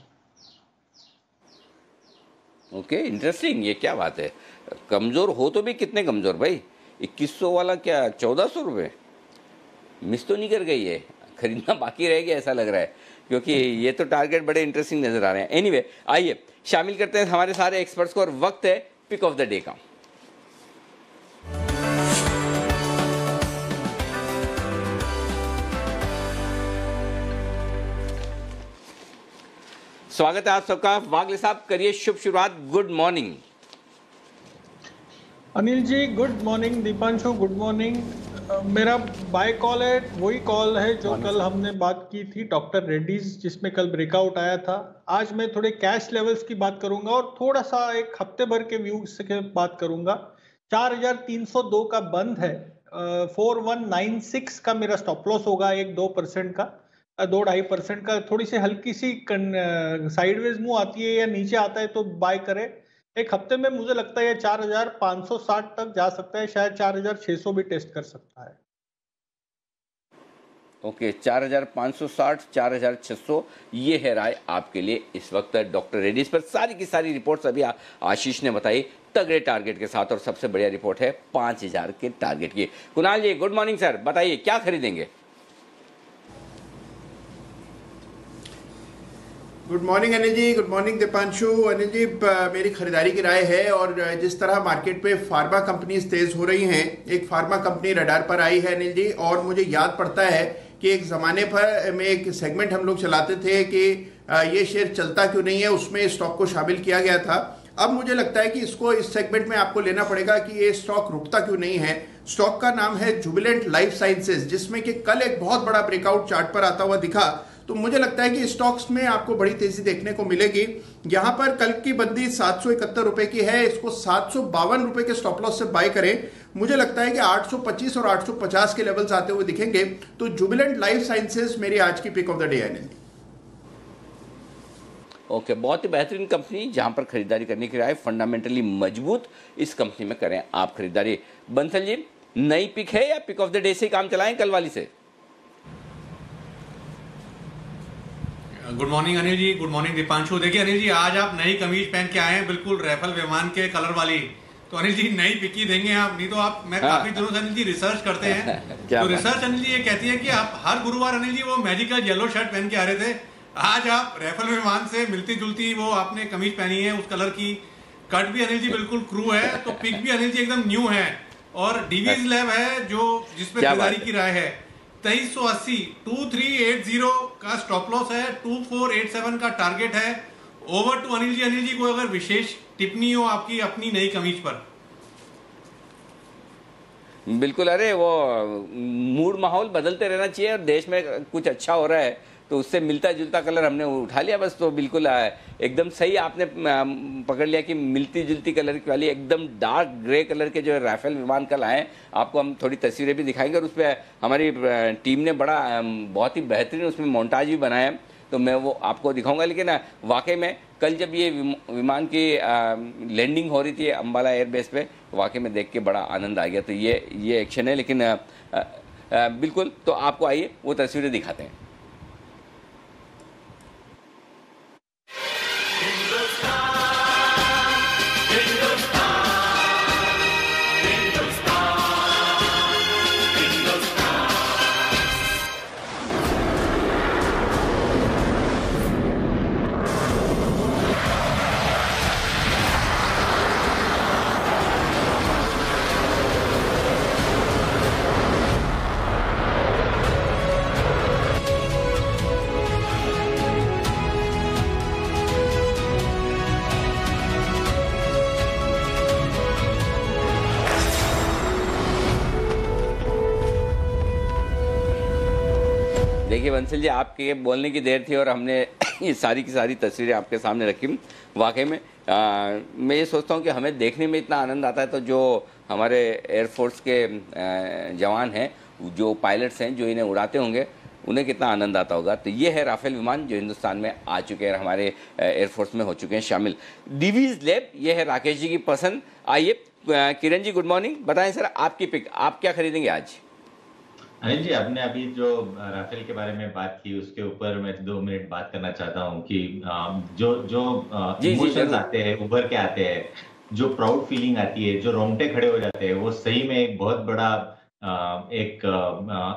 Okay, interesting. ये क्या बात है, कमजोर हो तो भी कितने कमजोर भाई, 2100 वाला क्या 1,400 रुपये मिस तो नहीं कर गई है, खरीदना बाकी रह गया ऐसा लग रहा है, क्योंकि ये तो टारगेट बड़े इंटरेस्टिंग नजर आ रहे हैं। एनीवे, आइए शामिल करते हैं हमारे सारे एक्सपर्ट्स को, और वक्त है पिक ऑफ द डे का। स्वागत है आप सबका। वागले साहब, करिए शुभ शुरुआत। Good morning. Anil ji good morning, Deepanshu good morning, मेरा बाय कॉल है, वही कॉल है जो कल हमने बात की थी डॉक्टर रेड्डीज, जिसमें कल ब्रेकआउट आया था। आज मैं थोड़े कैश लेवल्स की बात करूंगा और थोड़ा सा एक हफ्ते भर के व्यू से बात करूंगा। 4302 का बंद है, 4196 का मेरा स्टॉप लॉस होगा, 1-2% का, 2-2.5% का। थोड़ी सी हल्की सी साइडवेज मूव आती है या नीचे आता है तो बाय करें। एक हफ्ते में मुझे लगता है 4560 तक जा सकता है, शायद 4600 भी टेस्ट कर सकता है। ओके, 4560, 4600, ये है राय आपके लिए इस वक्त डॉक्टर रेड्डीज पर। सारी की सारी रिपोर्ट्स अभी आशीष ने बताई तगड़े टारगेट के साथ, और सबसे बढ़िया रिपोर्ट है 5000 के टारगेट की। कुणाल जी गुड मॉर्निंग सर, बताइए क्या खरीदेंगे? Good morning Anil ji, good morning Deepanshu. Anil जी, मेरी खरीदारी की राय है, और जिस तरह मार्केट पे फार्मा कंपनीज तेज हो रही हैं, एक फार्मा कंपनी रडार पर आई है अनिल जी, और मुझे याद पड़ता है कि एक ज़माने पर में एक सेगमेंट हम लोग चलाते थे कि ये शेयर चलता क्यों नहीं है, उसमें स्टॉक को शामिल किया गया था। अब मुझे लगता है कि इसको इस सेगमेंट में आपको लेना पड़ेगा कि ये स्टॉक रुकता क्यों नहीं है। स्टॉक का नाम है जुबिलेंट लाइफ साइंसेज, जिसमें कि कल एक बहुत बड़ा ब्रेकआउट चार्ट पर आता हुआ दिखा। तो मुझे लगता है कि स्टॉक्स में आपको बड़ी तेजी देखने को मिलेगी। यहां पर कल की बंदी 771 रुपए की है, इसको 752 रुपए के स्टॉप लॉस से बाय करें। मुझे लगता है कि 825 और 850 के लेवल्स आते हुए दिखेंगे। तो जुबिलेंट लाइफ साइंसेज मेरी आज की पिक ऑफ द डे है। ओके, बहुत ही बेहतरीन कंपनी जहां पर खरीदारी करने की राय, फंडामेंटली मजबूत इस कंपनी में करें आप खरीदारी। बंसल जी, नई पिक है या पिक ऑफ द डे से काम चलाएं कल वाली से? Good morning Anil ji, good morning Deepanshu. देखिए अनिल जी, आज आप नई कमीज पहन के आए हैं, बिल्कुल रैफल विमान के कलर वाली। तो अनिल जी नई पिकी देंगे आप, नहीं तो आप, मैं काफी दिनों से अनिल जी रिसर्च करते हैं तो रिसर्च अनिल जी ये कहती है कि आप हर गुरुवार अनिल जी वो मैजिकल येलो शर्ट पहन के आ रहे थे, आज आप रैफल विमान से मिलती जुलती वो आपने कमीज पहनी है, उस कलर की। कट भी अनिल जी बिल्कुल क्रू है, तो पिक भी अनिल जी एकदम न्यू है, और डीवीज लैब है जो जिसपे खरीदारी की राय है। 2380, 2380 का स्टॉप लॉस है, 2487 का टारगेट है। ओवर टू अनिल जी को अगर विशेष टिप्पणी हो आपकी अपनी नई कमीज पर। बिल्कुल, अरे वो मूड माहौल बदलते रहना चाहिए, और देश में कुछ अच्छा हो रहा है तो उससे मिलता जुलता कलर हमने उठा लिया बस। तो बिल्कुल एकदम सही आपने पकड़ लिया कि मिलती जुलती कलर की वाली एकदम डार्क ग्रे कलर के जो राफेल विमान कल आए, आपको हम थोड़ी तस्वीरें भी दिखाएंगे, और उस पर हमारी टीम ने बड़ा बहुत ही बेहतरीन उसमें मोन्टाज भी बनाया है, तो मैं वो आपको दिखाऊंगा। लेकिन वाकई में कल जब ये विमान की लैंडिंग हो रही थी अंबाला एयरबेस पे, वाकई में देख के बड़ा आनंद आ गया। तो ये एक्शन है, लेकिन बिल्कुल, तो आपको आइए वो तस्वीरें दिखाते हैं। देखिए बंसल जी, आपके बोलने की देर थी और हमने ये सारी की सारी तस्वीरें आपके सामने रखी। वाकई में मैं ये सोचता हूँ कि हमें देखने में इतना आनंद आता है, तो जो हमारे एयरफोर्स के जवान हैं, जो पायलट्स हैं, जो इन्हें उड़ाते होंगे, उन्हें कितना आनंद आता होगा। तो ये है राफेल विमान जो हिंदुस्तान में आ चुके हैं, हमारे एयरफोर्स में हो चुके हैं शामिल। डीवीज लैब, ये है राकेश जी की पसंद। आइए किरण जी, गुड मॉर्निंग, बताएं सर आपकी पिक, आप क्या खरीदेंगे आज? अनिल जी, आपने अभी जो राफेल के बारे में बात की उसके ऊपर मैं 2 मिनट बात करना चाहता हूं कि जो इमोशंस आते हैं, उभर के आते हैं, जो प्राउड फीलिंग आती है, जो रोंगटे खड़े हो जाते हैं, वो सही में एक बहुत बड़ा एक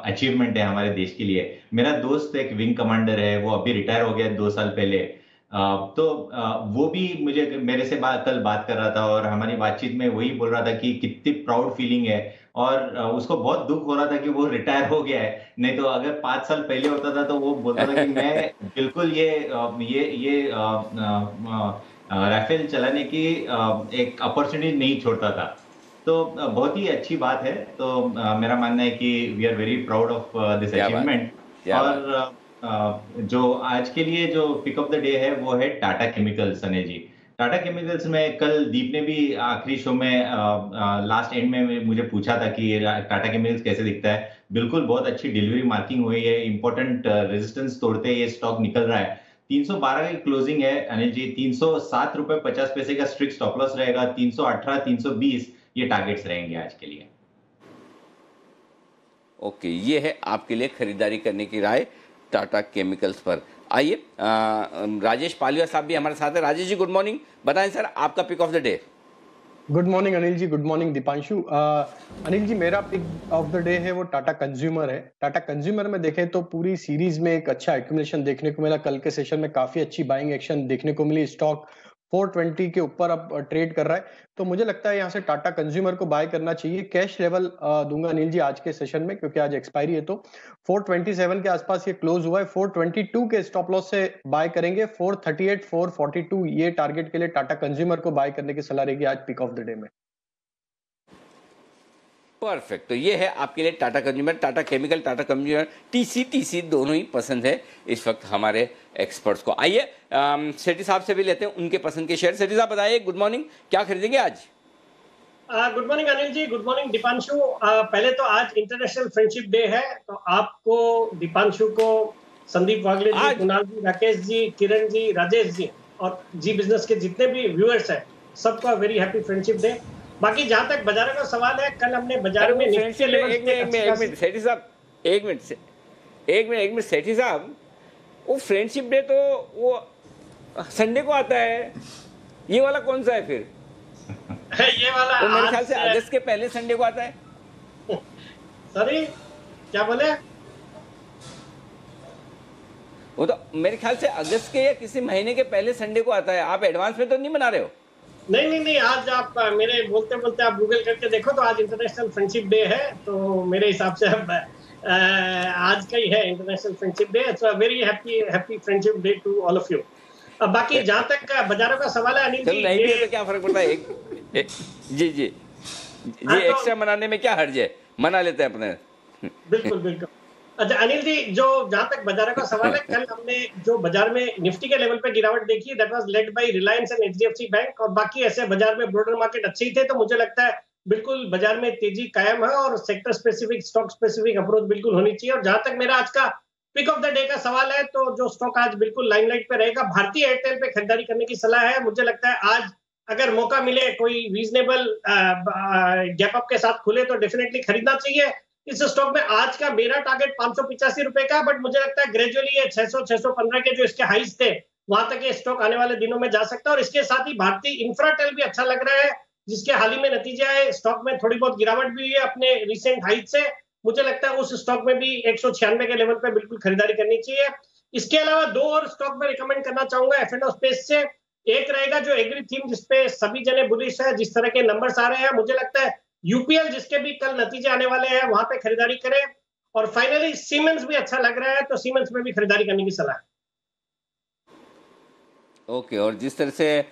अचीवमेंट है हमारे देश के लिए। मेरा दोस्त एक विंग कमांडर है, वो अभी रिटायर हो गया 2 साल पहले। तो वो भी मुझे मेरे से कल बात कर रहा था, और हमारी बातचीत में वही बोल रहा था कि कितनी प्राउड फीलिंग है, और उसको बहुत दुख हो रहा था कि वो रिटायर हो गया है। नहीं तो अगर 5 साल पहले होता था तो वो बोलता था कि मैं बिल्कुल ये राफेल चलाने की एक अपॉर्चुनिटी नहीं छोड़ता था। तो बहुत ही अच्छी बात है। तो मेरा मानना है कि we are very proud of this achievement. और जो आज के लिए जो पिक ऑफ द डे है वो है टाटा केमिकल्स। अनिल जी, टाटा केमिकल्स में कल दीप ने भी आखिरी शो में लास्ट एंड में मुझे पूछा था कि टाटा केमिकल्स कैसे दिखता है। बिल्कुल बहुत अच्छी डिलीवरी मार्किंग हुई है, इंपॉर्टेंट रेजिस्टेंस तोड़ते ये स्टॉक निकल रहा है। 312 की क्लोजिंग है अनिल जी, 307.50 का स्ट्रिक्ट स्टॉप लॉस रहेगा, 318, 320 ये टारगेट्स रहेंगे आज के लिए। ओके, ये है आपके लिए खरीदारी करने की राय टाटा केमिकल्स पर। आइए राजेश पालिया साहब भी हमारे साथ हैं। राजेश जी गुड मॉर्निंग, बताएं सर आपका pick of the day. Good morning Anil ji, good morning Deepanshu. Anil ji, मेरा पिक ऑफ द डे है वो टाटा कंज्यूमर है। टाटा कंज्यूमर में देखें तो पूरी सीरीज में एक अच्छा एक्यूमुलेशन देखने को मिला। कल के सेशन में काफी अच्छी बाइंग एक्शन देखने को मिली। स्टॉक 420 के ऊपर अब ट्रेड कर रहा है, तो मुझे लगता है यहाँ से टाटा कंज्यूमर को बाय करना चाहिए। कैश लेवल दूंगा अनिल जी आज के सेशन में, क्योंकि आज एक्सपायरी है। तो 427 के आसपास ये क्लोज हुआ है। 422 के स्टॉप लॉस से बाय करेंगे। 438, 442 ये टारगेट के लिए टाटा कंज्यूमर को बाय करने की सलाह रहेगी आज पिक ऑफ द डे में। परफेक्ट, तो ये है आपके लिए Tata consumer. Tata chemical, Tata consumer, TC दोनों ही पसंद है इस वक्त हमारे एक्सपर्ट्स को। आइए सेठी साहब से भी लेते हैं उनके पसंद के शेयर। सेठी साहब बताइए, गुड मॉर्निंग, क्या खरीदेंगे आज? Good morning Anil ji, good morning Deepanshu. पहले तो आज इंटरनेशनल फ्रेंडशिप डे है, तो आपको, दीपांशु को, संदीप वागले जी, कुणाल जी, राकेश जी, किरण जी, राजेश जी और जी बिजनेस के जितने भी व्यूअर्स हैं सबका वेरी हैप्पी फ्रेंडशिप डे। बाकी जहां तक बाजार का सवाल है, कल हमने बाजार में एक मिनट सेठी साहब, एक मिनट सेठी साहब, वो फ्रेंडशिप डे तो वो संडे को आता है, ये वाला कौन सा है फिर? ये वाला तो मेरे ख्याल से अगस्त के पहले संडे को आता है। सॉरी, क्या बोले? वो तो मेरे ख्याल से अगस्त के या किसी महीने के पहले संडे को आता है। आप एडवांस में तो नहीं मना रहे हो? नहीं, आज आप मेरे बोलते बोलते आप गूगल करके देखो तो आज इंटरनेशनल फ्रेंडशिप डे है, तो मेरे हिसाब से अब आज का ही है international friendship day. It's a very happy friendship day to all of you. अब बाकी जहां तक बाजारों का सवाल है अनिल जी, नहीं भी है तो क्या फर्क पड़ता है? जी एक्स्ट्रा मनाने में क्या हर्ज है, मना लेते हैं अपने। बिल्कुल। अच्छा अनिल जी, जो जहां तक बाजार का सवाल है, कल हमने जो बाजार में निफ्टी के लेवल पे गिरावट देखी, that was led by Reliance and HDFC bank, और बाकी ऐसे बाजार में ब्रॉडर मार्केट अच्छे ही थे। तो मुझे लगता है बिल्कुल बाजार में तेजी कायम है और sector specific, stock specific approach बिल्कुल होनी चाहिए। और जहां तक मेरा आज का पिक ऑफ द डे का सवाल है, तो जो स्टॉक आज बिल्कुल लाइमलाइट पे रहेगा, भारतीय एयरटेल पे खरीदारी करने की सलाह है। मुझे लगता है आज अगर मौका मिले, कोई रीजनेबल गैप अप के साथ खुले, तो डेफिनेटली खरीदना चाहिए इस स्टॉक में। आज का मेरा टारगेट 585 रुपए का, बट मुझे लगता है ग्रेजुअली ये 600, 615 के जो इसके हाइज थे वहां तक ये स्टॉक आने वाले दिनों में जा सकता है। और इसके साथ ही भारतीय इंफ्राटेल भी अच्छा लग रहा है, जिसके हाल ही में नतीजे आए, स्टॉक में थोड़ी बहुत गिरावट भी हुई है अपने रिसेंट हाइट से। मुझे लगता है उस स्टॉक में भी 196 के लेवल पे बिल्कुल खरीदारी करनी चाहिए। इसके अलावा दो और स्टॉक में रिकमेंड करना चाहूंगा F&O स्पेस से। एक रहेगा जो एग्री थीम, जिसपे सभी जने बुलिश है, जिस तरह के नंबर्स आ रहे हैं, मुझे लगता है यूपीएल जिसके भी कल नतीजे आने वाले हैं वहां पे खरीदारी करें। और फाइनली सीमेंस भी अच्छा लग रहा है, तो सीमेंस में भी खरीदारी करने की सलाह है। ओके, और जिस तरह से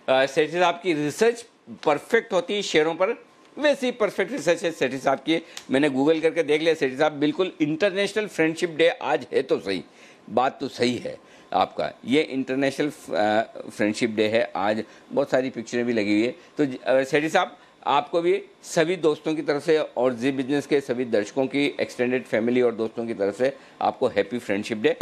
सेठी साहब की रिसर्च परफेक्ट होती है शेयरों पर, वैसी परफेक्ट रिसर्च है सेठी साहब की। मैंने गूगल करके देख लिया सेठी साहब, बिल्कुल इंटरनेशनल फ्रेंडशिप डे आज है तो सही, बात तो सही है आपका, ये इंटरनेशनल फ्रेंडशिप डे है आज। बहुत सारी पिक्चरें भी लगी हुई है। तो सेठी साहब, आपको भी सभी दोस्तों की तरफ से और जी बिजनेस के सभी दर्शकों की, एक्सटेंडेड फैमिली और दोस्तों की तरफ से आपको हैप्पी फ्रेंडशिप डे।